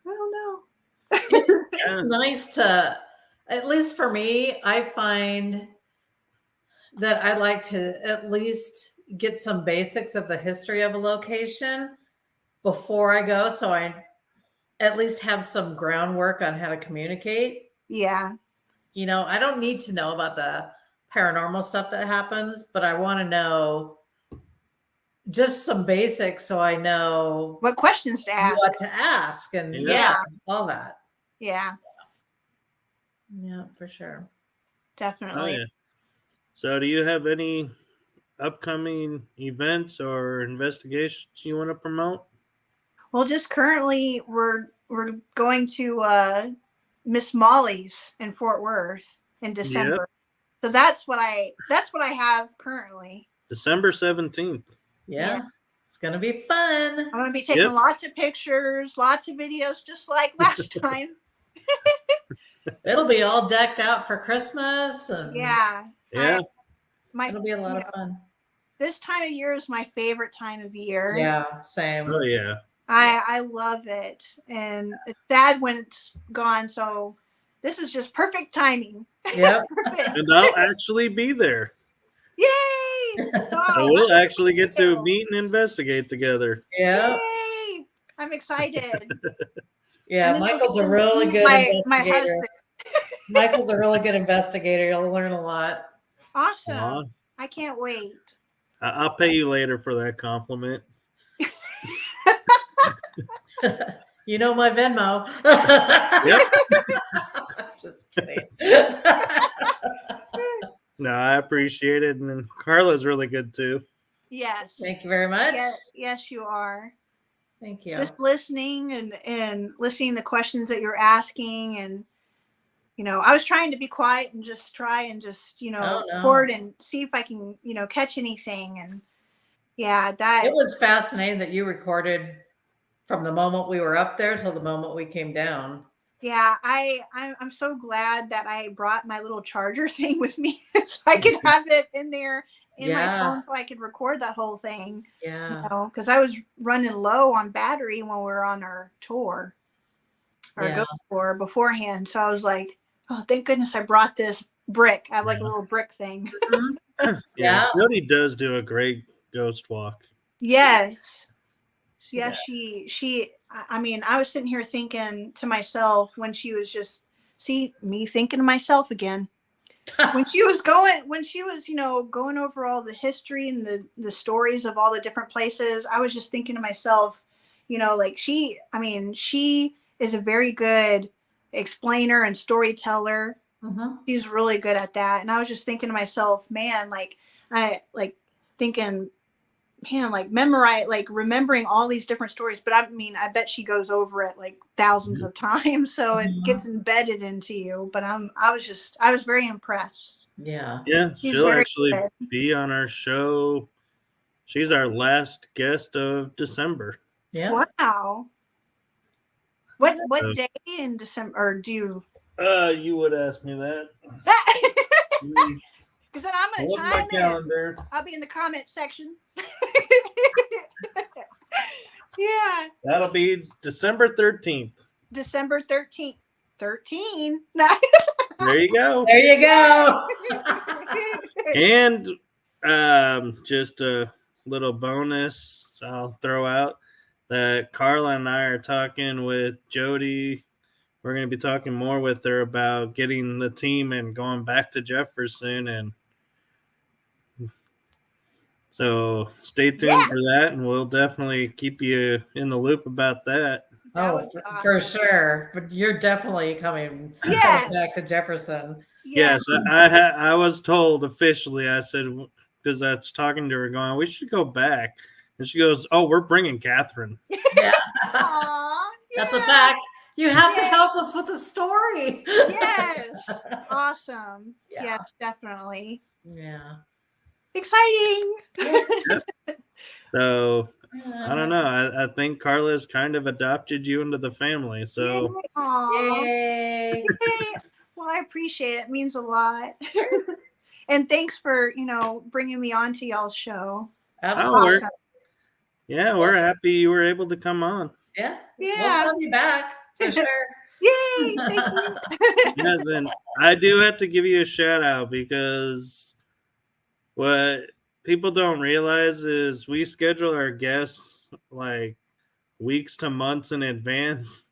I don't know. It's nice to, at least for me, I find that I like to at least get some basics of the history of a location before I go, so I at least have some groundwork on how to communicate. Yeah. I don't need to know about the paranormal stuff that happens, but I want to know just some basics so I know what questions to ask. What to ask and all that. Yeah. Yeah, for sure. Definitely. Oh, yeah. So do you have any upcoming events or investigations you want to promote? Well, just currently we're going to Miss Molly's in Fort Worth in December. Yep. So that's what I have currently. December 17th. Yeah. It's going to be fun. I'm going to be taking lots of pictures, lots of videos, just like last time. It'll be all decked out for Christmas. And yeah. It'll be a lot of fun. This time of year is my favorite time of year. Yeah, same. Oh, yeah. I love it. And it's sad when it's gone. So this is just perfect timing. Yep. And I'll actually be there. Yay! So we'll actually get to meet and investigate together. Yeah. Yay! I'm excited. Yeah, Michael's a really good investigator. My husband. Michael's a really good investigator. You'll learn a lot. Awesome. I can't wait. I'll pay you later for that compliment. You know my Venmo. Yep. Just kidding. No, I appreciate it. And then Carla's really good too. Yes. Thank you very much. Yes, you are. Thank you. Just listening and listening to questions that you're asking. And, I was trying to be quiet and just try and just, record and see if I can, catch anything. And it was fascinating that you recorded from the moment we were up there till the moment we came down. Yeah, I'm so glad that I brought my little charger thing with me so I could have it in there in my phone so I could record that whole thing. Yeah. Because I was running low on battery when we were on our tour, go tour beforehand. So I was like, oh, thank goodness I brought this brick. I have like a little brick thing. Yeah. Jody does do a great ghost walk. Yes. Yeah, she I was sitting here thinking to myself when she was me thinking to myself again. when she was going over all the history and the stories of all the different places, I was just thinking to myself, like she is a very good explainer and storyteller. Mm-hmm. She's really good at that. And I was just thinking to myself, man, memorize, remembering all these different stories. But I bet she goes over it like thousands of times, so it gets embedded into you. But I was very impressed. Yeah. Yeah, she'll actually be on our show. She's our last guest of December. Yeah. Wow. What day in December, or do you? You would ask me that. Because then I'm going to time my calendar. I'll be in the comment section. Yeah. That'll be December 13th. December 13th. 13. There you go. There you go. And just a little bonus I'll throw out that Carla and I are talking with Jody. We're going to be talking more with her about getting the team and going back to Jefferson. And so stay tuned for that, and we'll definitely keep you in the loop about that. Awesome. For sure. But you're definitely coming back to Jefferson. Yes, I was told officially. I said, because I was talking to her, going, we should go back. And she goes, oh, we're bringing Catherine. Yeah. That's a fact. You have to help us with the story. Yes. Awesome. Yeah. Yes, definitely. Yeah. Exciting. So, I don't know. I think Carla's kind of adopted you into the family. So, Yay. Well, I appreciate it. It means a lot. And thanks for, bringing me on to y'all's show. Absolutely. Yeah, we're happy you were able to come on. Yeah. We'll have you back for sure. Yay. Thank you. Yes, and I do have to give you a shout out because what people don't realize is we schedule our guests like weeks to months in advance.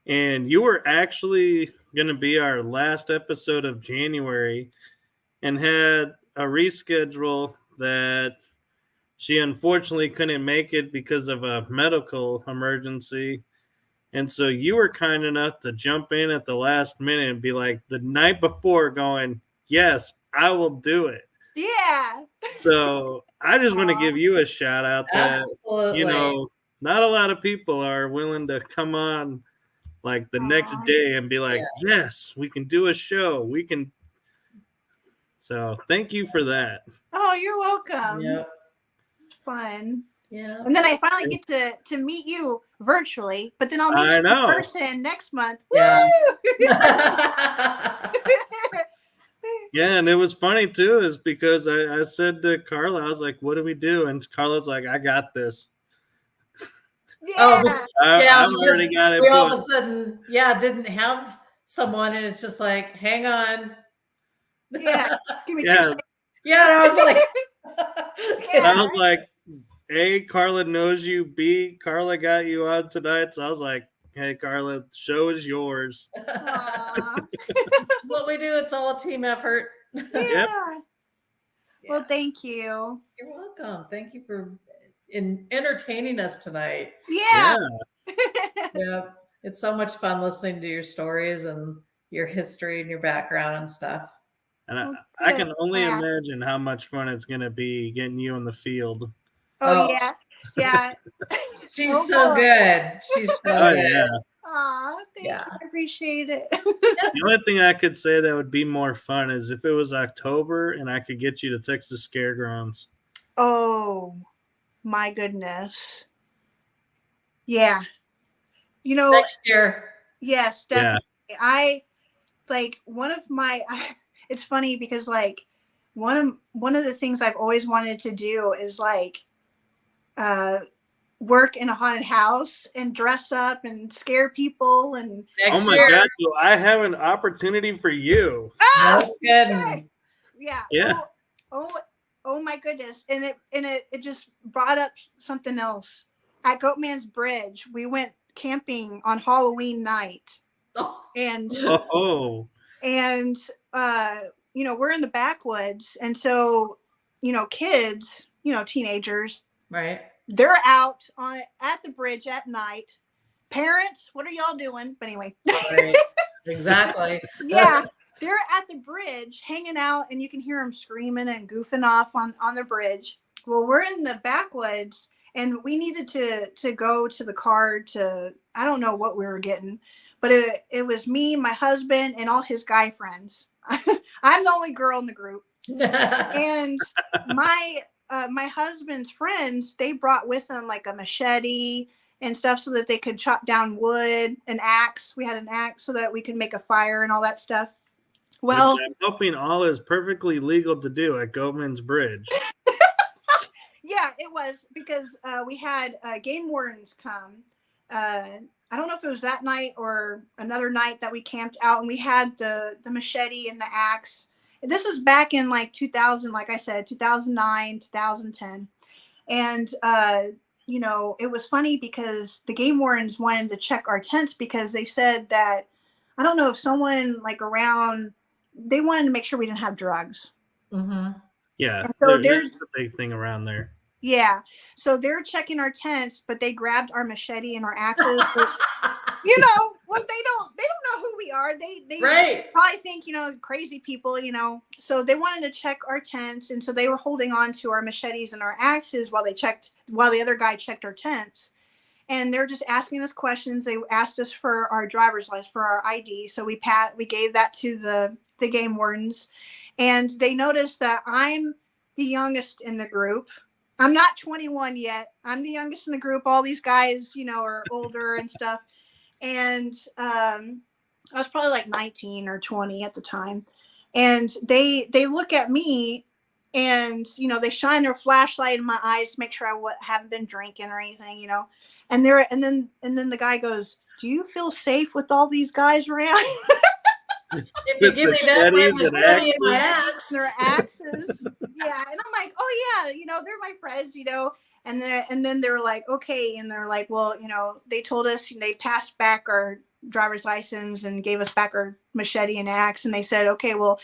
And you were actually going to be our last episode of January and had a reschedule that she unfortunately couldn't make it because of a medical emergency. And so you were kind enough to jump in at the last minute and be like the night before going, yes, I will do it. Yeah. So I just want to give you a shout out that, absolutely, not a lot of people are willing to come on like the next day and be like, yes, we can do a show. We can. So thank you for that. Oh, you're welcome. Yep. Fun. Yeah. And then I finally get to meet you virtually, but then I'll meet you in person next month. Yeah. Yeah, and it was funny too, is because I said to Carla, I was like, "What do we do?" And Carla's like, "I got this." Yeah. I've already got it. We all of a sudden, didn't have someone, and it's just like, hang on. Yeah, give me 2 seconds. Yeah, and I was like, I was like, A, Carla knows you. B, Carla got you on tonight. So I was like, hey, Carla, the show is yours. What we do, it's all a team effort. Yep. Well, thank you. You're welcome. Thank you for entertaining us tonight. Yeah. Yeah. It's so much fun listening to your stories and your history and your background and stuff. And I can only imagine how much fun it's going to be getting you in the field. Oh, yeah. Yeah. She's so good. She's so good. Yeah. Aw, thank you. I appreciate it. The only thing I could say that would be more fun is if it was October and I could get you to Texas Scaregrounds. Oh, my goodness. Yeah. You know, next year. Yes, definitely. Yeah. I like it's funny because like one of the things I've always wanted to do is like work in a haunted house and dress up and scare people and oh my god, so I have an opportunity for you. Oh, okay. Yeah. Oh my goodness. And it just brought up something else. At Goatman's Bridge, we went camping on Halloween night. And you know, we're in the backwoods, and so kids, teenagers, right, they're out at the bridge at night. Parents, what are y'all doing? But anyway, right. Exactly. Yeah, they're at the bridge hanging out, and you can hear them screaming and goofing off on the bridge. Well, we're in the backwoods, and we needed to go to the car to, I don't know what we were getting, but it was me, my husband, and all his guy friends. I'm the only girl in the group. And my husband's friends, they brought with them like a machete and stuff so that they could chop down wood, an axe. We had an axe so that we could make a fire and all that stuff. Well, which I'm hoping all is perfectly legal to do at Goatman's Bridge. Yeah, it was because we had game wardens come. I don't know if it was that night or another night that we camped out, and we had the machete and the axe. This is back in like 2000, like I said, 2009, 2010. And, it was funny because the game wardens wanted to check our tents because they said that, I don't know if someone like around, they wanted to make sure we didn't have drugs. Mm-hmm. Yeah, so there's a big thing around there. Yeah, so they're checking our tents, but they grabbed our machete and our axes. But, well, they don't know who we are. They probably think crazy people. So they wanted to check our tents, and so they were holding on to our machetes and our axes while the other guy checked our tents. And they're just asking us questions. They asked us for our driver's license, for our ID. So we gave that to the game wardens, and they noticed that I'm the youngest in the group. I'm not 21 yet. I'm the youngest in the group. All these guys, are older and stuff. And I was probably like 19 or 20 at the time. And they look at me, and they shine their flashlight in my eyes to make sure I haven't been drinking or anything, And then the guy goes, "Do you feel safe with all these guys around?" If you give me that machete and my axe, their axes. Yeah, and I'm like, oh yeah, they're my friends, and then they were like, okay, and they're like, well, they told us, they passed back our driver's license and gave us back our machete and axe, and they said, okay, well,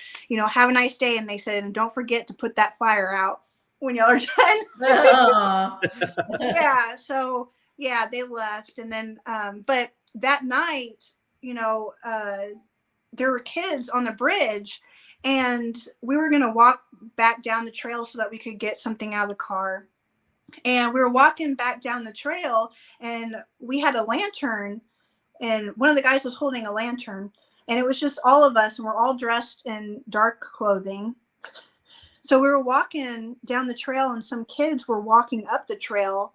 have a nice day, and they said, and don't forget to put that fire out when y'all are done. Yeah, so yeah, they left, and then but that night, there were kids on the bridge, and we were going to walk back down the trail so that we could get something out of the car. And we were walking back down the trail, and we had a lantern, and one of the guys was holding a lantern, and it was just all of us, and we're all dressed in dark clothing. So we were walking down the trail, and some kids were walking up the trail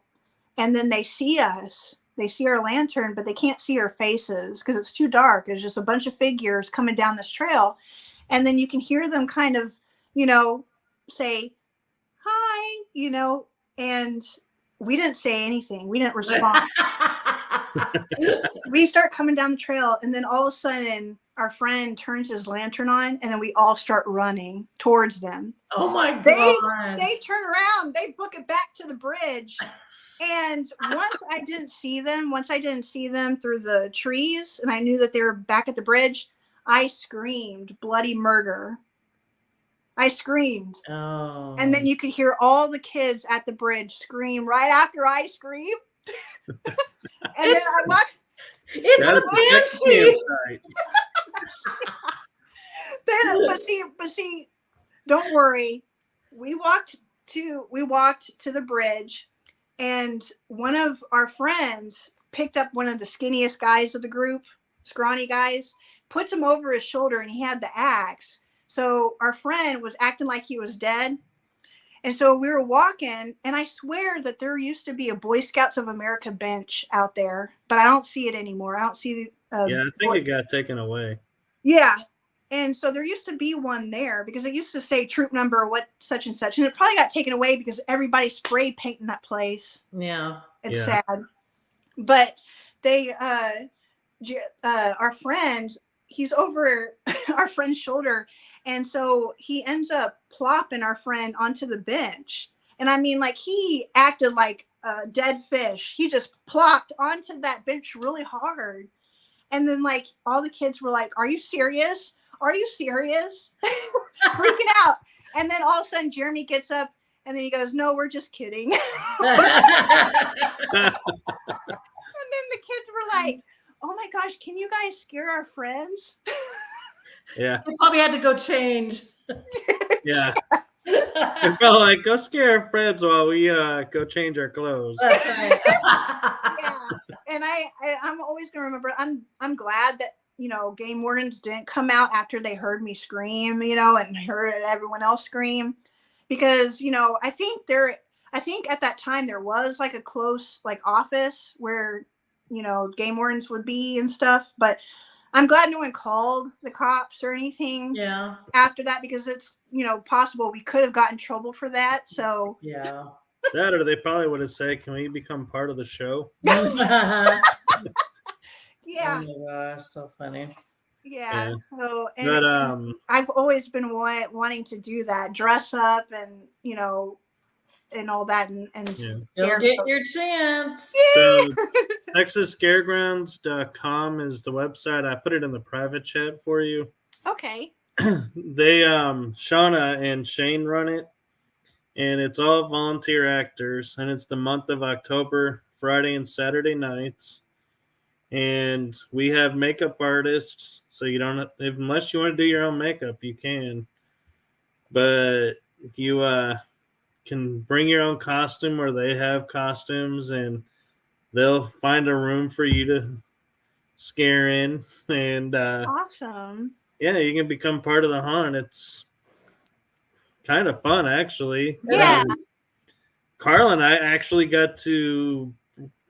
and then they see us. They see our lantern, but they can't see our faces because it's too dark. It's just a bunch of figures coming down this trail. And then you can hear them kind of, say, hi, and we didn't say anything. We didn't respond. We start coming down the trail, and then all of a sudden our friend turns his lantern on, and then we all start running towards them. Oh my God. They turn around, they book it back to the bridge. And once I didn't see them through the trees, and I knew that they were back at the bridge, I screamed bloody murder. I screamed. Oh. And then you could hear all the kids at the bridge scream right after I screamed. And then I walked. It's the banshee. But see, don't worry. We walked to the bridge, and one of our friends picked up one of the skinniest guys of the group, scrawny guys, puts him over his shoulder, and he had the axe. So our friend was acting like he was dead. And so we were walking, and I swear that there used to be a Boy Scouts of America bench out there, but I don't see it anymore. I don't see. I think it got taken away. Yeah. And so there used to be one there because it used to say troop number, what such and such. And it probably got taken away because everybody spray painting that place. Yeah. It's sad. But they, our friend, he's over our friend's shoulder. And so he ends up plopping our friend onto the bench. And I mean, like, he acted like a dead fish. He just plopped onto that bench really hard. And then, like, all the kids were like, are you serious? Are you serious? Freaking out. And then all of a sudden Jeremy gets up and then he goes, no, we're just kidding. And then the kids were like, oh my gosh, can you guys scare our friends? Yeah. They probably had to go change. Yeah. They felt like, go scare our friends while we go change our clothes. That's right. Yeah. And I'm always gonna remember. I'm glad that game wardens didn't come out after they heard me scream, and heard everyone else scream, because I think at that time there was like a close office where game wardens would be and stuff, but I'm glad no one called the cops or anything after that, because it's possible we could have gotten in trouble for that. So yeah. That, or they probably would have said, can we become part of the show? Yeah. Oh my gosh, so funny. Yeah. So, but I've always been wanting to do that, dress up and and all that, and you'll get your chance. So TexasScaregrounds.com is the website. I put it in the private chat for you. Okay. They Shauna and Shane run it, and it's all volunteer actors, and it's the month of October, Friday and Saturday nights. And we have makeup artists, so you don't unless you want to do your own makeup, you can. But you can bring your own costume, or they have costumes, and they'll find a room for you to scare in. And awesome. Yeah, you can become part of the haunt. It's kind of fun, actually. Yeah. Carla and I actually got to.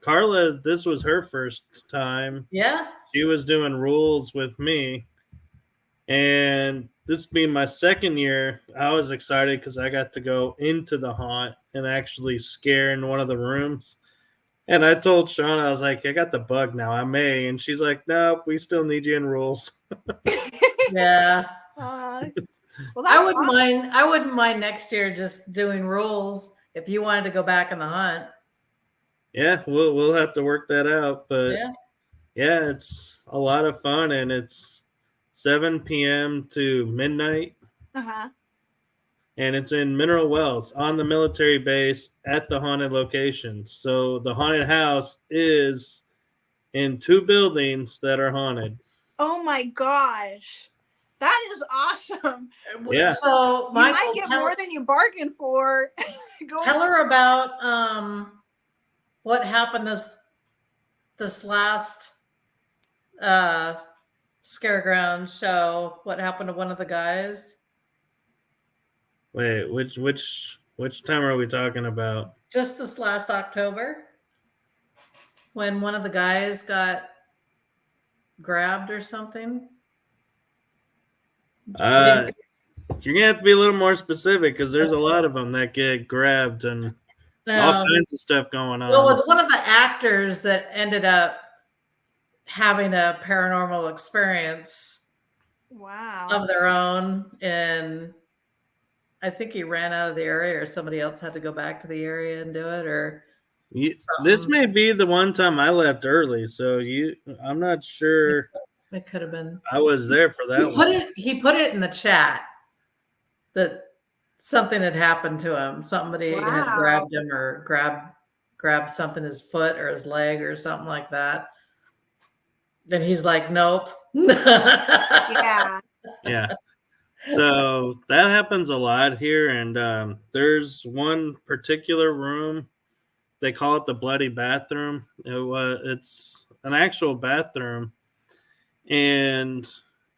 Carla, this was her first time. Yeah. She was doing rules with me. And this being my second year, I was excited because I got to go into the haunt and actually scare in one of the rooms. And I told Sean, I was like, I got the bug now. I may. And she's like, no, we still need you in rules. Yeah. Well, I wouldn't mind next year just doing rules if you wanted to go back in the hunt. Yeah, we'll have to work that out. But yeah, it's a lot of fun, and it's 7 p.m. to midnight. Uh-huh. And it's in Mineral Wells on the military base at the haunted location. So the haunted house is in 2 buildings that are haunted. Oh my gosh. That is awesome. Yeah. So you might get more than you bargained for. Tell her about what happened this last Scareground show. What happened to one of the guys? Wait, which time are we talking about? Just this last October. when one of the guys got grabbed or something? You're gonna have to be a little more specific because there's a lot of them that get grabbed and all kinds of stuff going on. Well, it was one of the actors that ended up having a paranormal experience of their own, and I think he ran out of the area, or somebody else had to go back to the area and do it, or this may be the one time I left early, so I'm not sure. It could have been. I was there for that one. He put it in the chat that something had happened to him. Somebody had grabbed him or grabbed something, his foot or his leg or something like that. Then he's like, nope. Yeah. Yeah. So that happens a lot here, and there's one particular room. They call it the bloody bathroom. It's an actual bathroom, and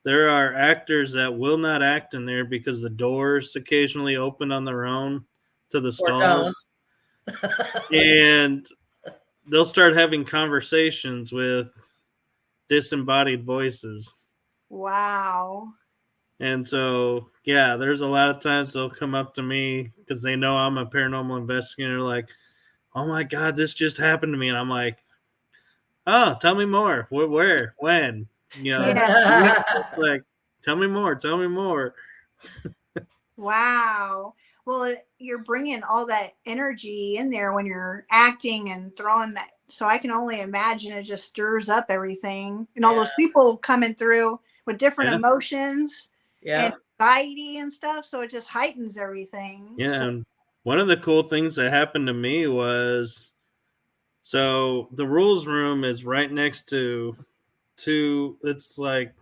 there are actors that will not act in there because the doors occasionally open on their own to the stalls, and they'll start having conversations with disembodied voices. Wow. And so, yeah, there's a lot of times they'll come up to me because they know I'm a paranormal investigator, like, oh my God, this just happened to me. And I'm like, oh, tell me more. Where? When? Like, tell me more. Tell me more. Wow. Well, you're bringing all that energy in there when you're acting and throwing that. So I can only imagine it just stirs up everything. And all those people coming through with different emotions and anxiety and stuff. So it just heightens everything. Yeah. And one of the cool things that happened to me was, so the rules room is right next to it's like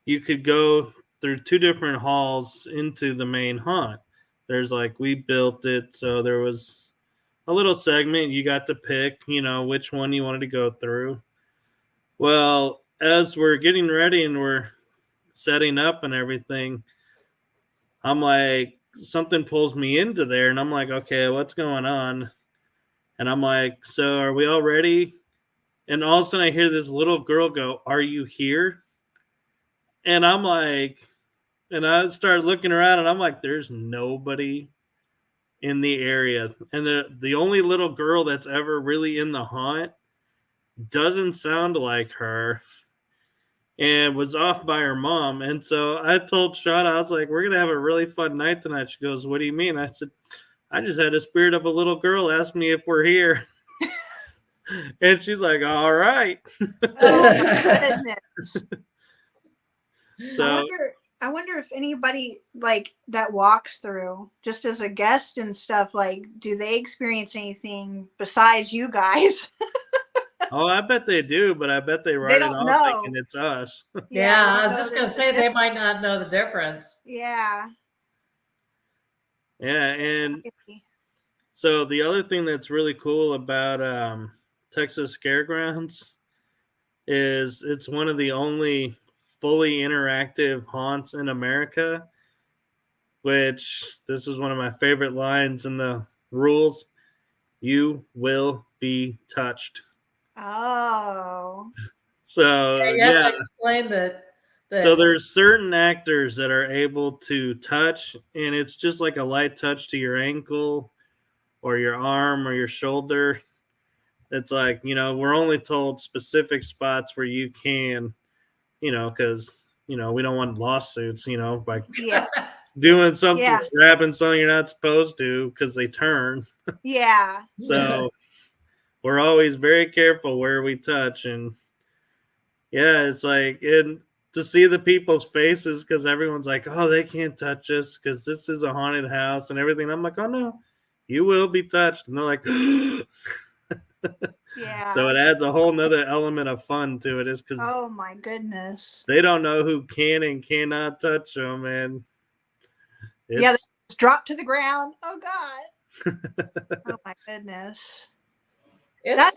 you could go through two different halls into the main haunt. There's like, we built it, so there was a little segment you got to pick, which one you wanted to go through. Well, as we're getting ready and we're setting up and everything, I'm like, something pulls me into there, and I'm like, okay, what's going on? And I'm like, so are we all ready? And all of a sudden I hear this little girl go, "Are you here?" And I'm like, and I started looking around, and I'm like, there's nobody in the area. And the only little girl that's ever really in the haunt doesn't sound like her and was off by her mom. And so I told Shauna, I was like, we're going to have a really fun night tonight. She goes, what do you mean? I said, I just had a spirit of a little girl ask me if we're here. And she's like, all right. Oh, my goodness. So I wonder if anybody like that walks through just as a guest and stuff, like, do they experience anything besides you guys? Oh, I bet they do, but I bet they write it off thinking it's us. Yeah, I was just gonna say they might not know the difference. Yeah. Yeah, and so the other thing that's really cool about Texas Scaregrounds is it's one of the only fully interactive haunts in America, which this is one of my favorite lines in the rules. You will be touched. Oh. So you have to explain that. So there's certain actors that are able to touch, and it's just like a light touch to your ankle or your arm or your shoulder. It's like, we're only told specific spots where you can, because, we don't want lawsuits, by doing something, grabbing something you're not supposed to because they turn. Yeah. So we're always very careful where we touch. And yeah, it's like, to see the people's faces, because everyone's like, oh, they can't touch us because this is a haunted house and everything. I'm like, oh, no, you will be touched. And they're like, yeah. So it adds a whole nother element of fun to it, is because oh my goodness, they don't know who can and cannot touch them, and they just drop to the ground. Oh God. Oh my goodness. That's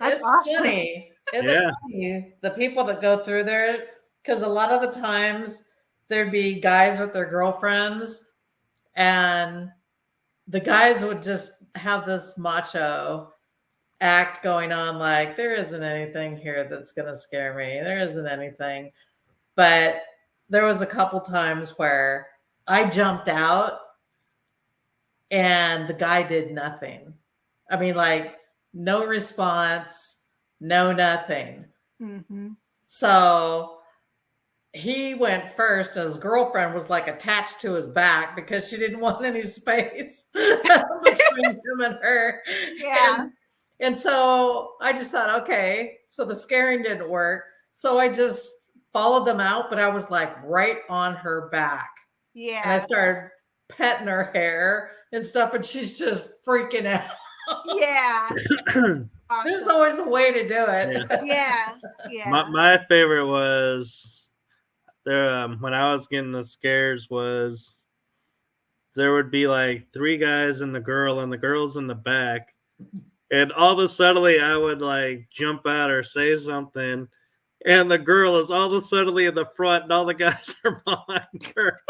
awesome. Funny. It's funny. The people that go through there, because a lot of the times there'd be guys with their girlfriends, and the guys would just have this macho act going on like there isn't anything here that's going to scare me. There isn't anything. But there was a couple times where I jumped out and the guy did nothing. I mean, like, no response, no nothing. Mm-hmm. So he went first, and his girlfriend was like attached to his back because she didn't want any space between him and her. Yeah. And so I just thought, okay, so the scaring didn't work. So I just followed them out, but I was like right on her back. Yeah. And I started petting her hair and stuff, and she's just freaking out. Yeah. Awesome. There's always a way to do it. Yeah. Yeah. My favorite was there when I was getting the scares was there would be like 3 guys and the girl's in the back. And all of a sudden I would like jump out or say something, and the girl is all of a sudden in the front and all the guys are behind her.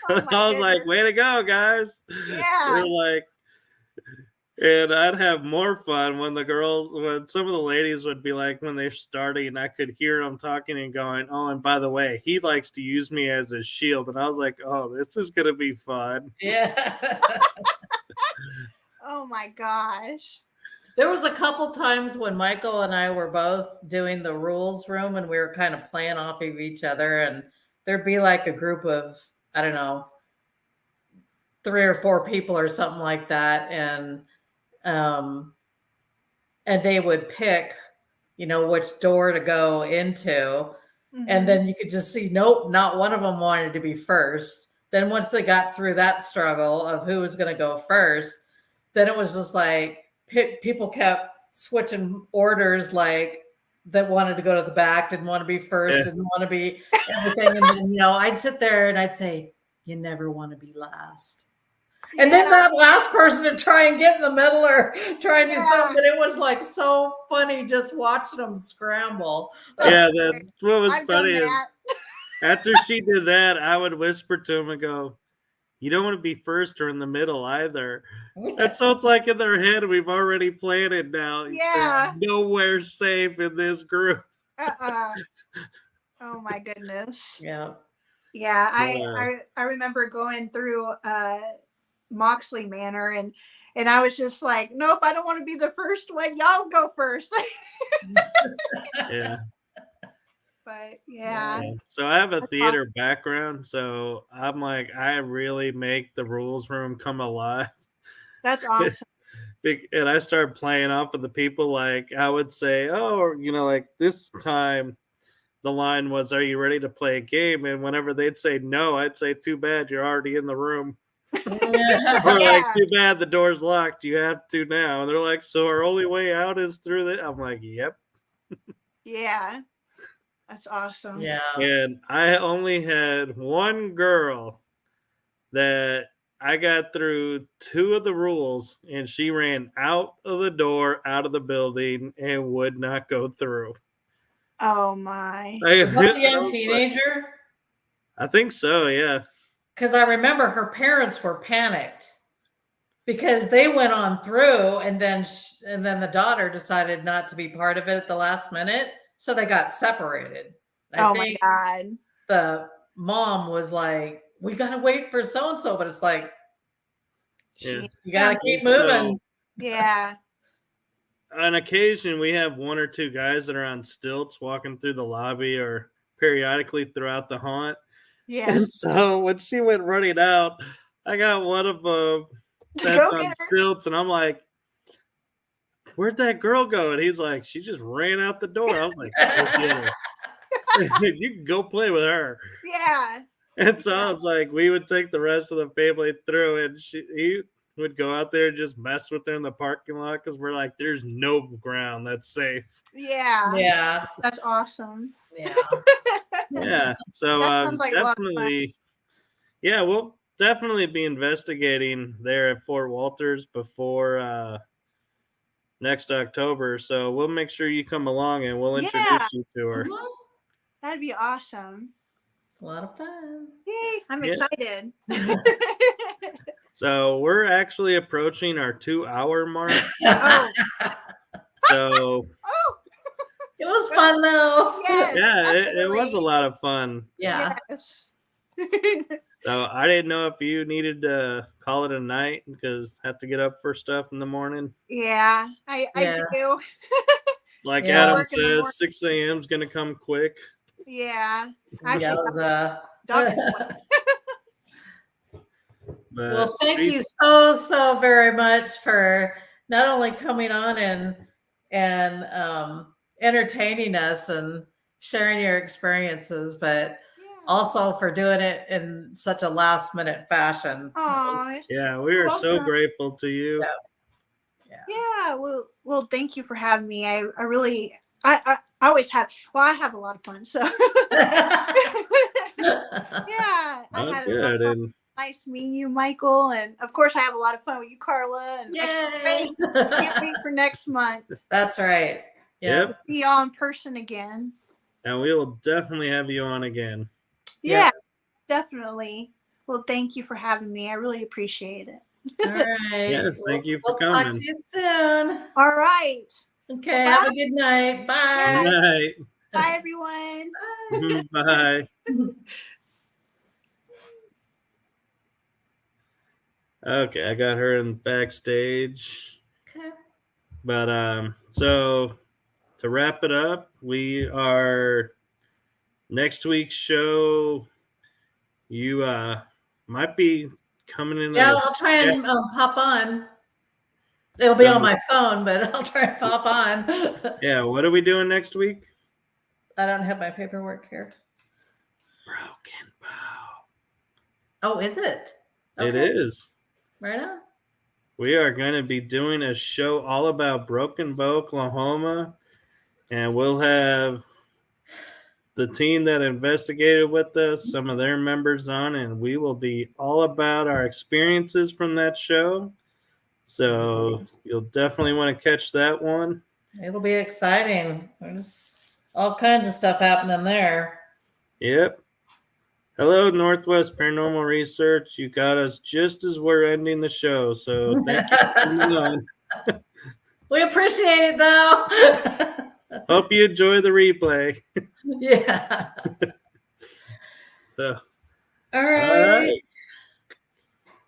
Oh I was like, way to go, guys. Yeah. They're like, and I'd have more fun when some of the ladies would be like, when they're starting, I could hear them talking and going, oh, and by the way, he likes to use me as a shield. And I was like, oh, this is going to be fun. Yeah. Oh my gosh. There was a couple times when Michael and I were both doing the rules room and we were kind of playing off of each other, and there'd be like a group of, I don't know, 3 or 4 people or something like that. And they would pick, which door to go into. Mm-hmm. And then you could just see, nope, not one of them wanted to be first. Then once they got through that struggle of who was going to go first, then it was just like people kept switching orders, like that wanted to go to the back, didn't want to be first, didn't want to be everything. And then, I'd sit there and I'd say, you never want to be last. And then that last person to try and get in the middle or try and do something. But it was like so funny just watching them scramble. Yeah, what was funny is after she did that, I would whisper to him and go, you don't want to be first or in the middle either. And so it's like in their head, we've already planned it now. Yeah. There's nowhere safe in this group. Oh my goodness. Yeah. Yeah. I remember going through Moxley Manor and I was just like, nope, I don't want to be the first one. Y'all go first. Yeah. But yeah. So I have a theater background, so I'm like, I really make the rules room come alive. That's awesome. And I started playing off of the people. Like I would say, oh, like this time the line was, are you ready to play a game? And whenever they'd say no, I'd say, too bad, you're already in the room. Or like, too bad, the door's locked, you have to now. And they're like, so our only way out is through the. I'm like, yep. Yeah. That's awesome. Yeah. And I only had one girl that I got through 2 of the rules, and she ran out of the door, out of the building, and would not go through. Oh my. Was that a young teenager? I think so, yeah. Because I remember her parents were panicked because they went on through, and then the daughter decided not to be part of it at the last minute. So they got separated. I think my God. The mom was like, we got to wait for so-and-so, but it's like, you got to keep moving. Yeah. On occasion, we have 1 or 2 guys that are on stilts walking through the lobby or periodically throughout the haunt. Yeah. And so when she went running out, I got one of them that's on stilts, and I'm like, where'd that girl go? And he's like, she just ran out the door. I was like, you can go play with her. Yeah. And so I was like, we would take the rest of the family through, and he would go out there and just mess with her in the parking lot because we're like, there's no ground that's safe. Yeah. Yeah. That's awesome. Yeah. Yeah. So like definitely, we'll definitely be investigating there at Fort Walters before next October. So we'll make sure you come along and we'll introduce you to her. That'd be awesome. A lot of fun. Yay. I'm excited. So we're actually approaching our 2-hour mark. Oh. So it was fun though. Yes, yeah, it was a lot of fun. Yeah. Yes. So I didn't know if you needed to call it a night because I have to get up for stuff in the morning. Yeah, I do. Like Yeah. Adam Work in the morning. says, 6 a.m. is gonna come quick. Yeah. Yeah, Actually, it was, doctor's appointment. But well, thank you so very much for not only coming on and entertaining us and sharing your experiences, but also for doing it in such a last minute fashion. Aw, yeah, we are so welcome. grateful to you. Yeah. Well, thank you for having me. I really, I always have. Well, I have a lot of fun. So yeah, I had a lot of fun. Nice meeting you, Michael, and of course, I have a lot of fun with you, Carla. And I can't wait for next month. That's right. Yep. See y'all in person again. And we will definitely have you on again. Yeah, definitely. Well, thank you for having me. I really appreciate it. All right. Yes, thank you for we'll coming. Talk to you soon. All right. Okay. Bye. Have a good night. Bye. Good night. Bye, everyone. Bye. Okay, I got her in backstage. Okay. But so to wrap it up, we are next week's show. You might be coming in. Yeah, I'll try and pop on. It'll be on my phone, but I'll try and pop on. Yeah, what are we doing next week? I don't have my paperwork here. Broken Bow. Oh, is it? Okay. It is. Right on. We are going to be doing a show all about Broken Bow, Oklahoma, and we'll have the team that investigated with us, some of their members on, and we will be all about our experiences from that show. So you'll definitely want to catch that one. It'll be exciting. There's all kinds of stuff happening there. Yep. Hello, Northwest Paranormal Research. You got us just as we're ending the show. So thank you for coming on. We appreciate it, though. Hope you enjoy the replay. Yeah. So, all right.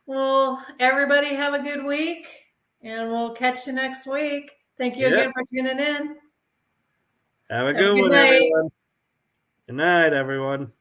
Well, everybody have a good week, and we'll catch you next week. Thank you again for tuning in. Have a good one, everyone. Good night, everyone.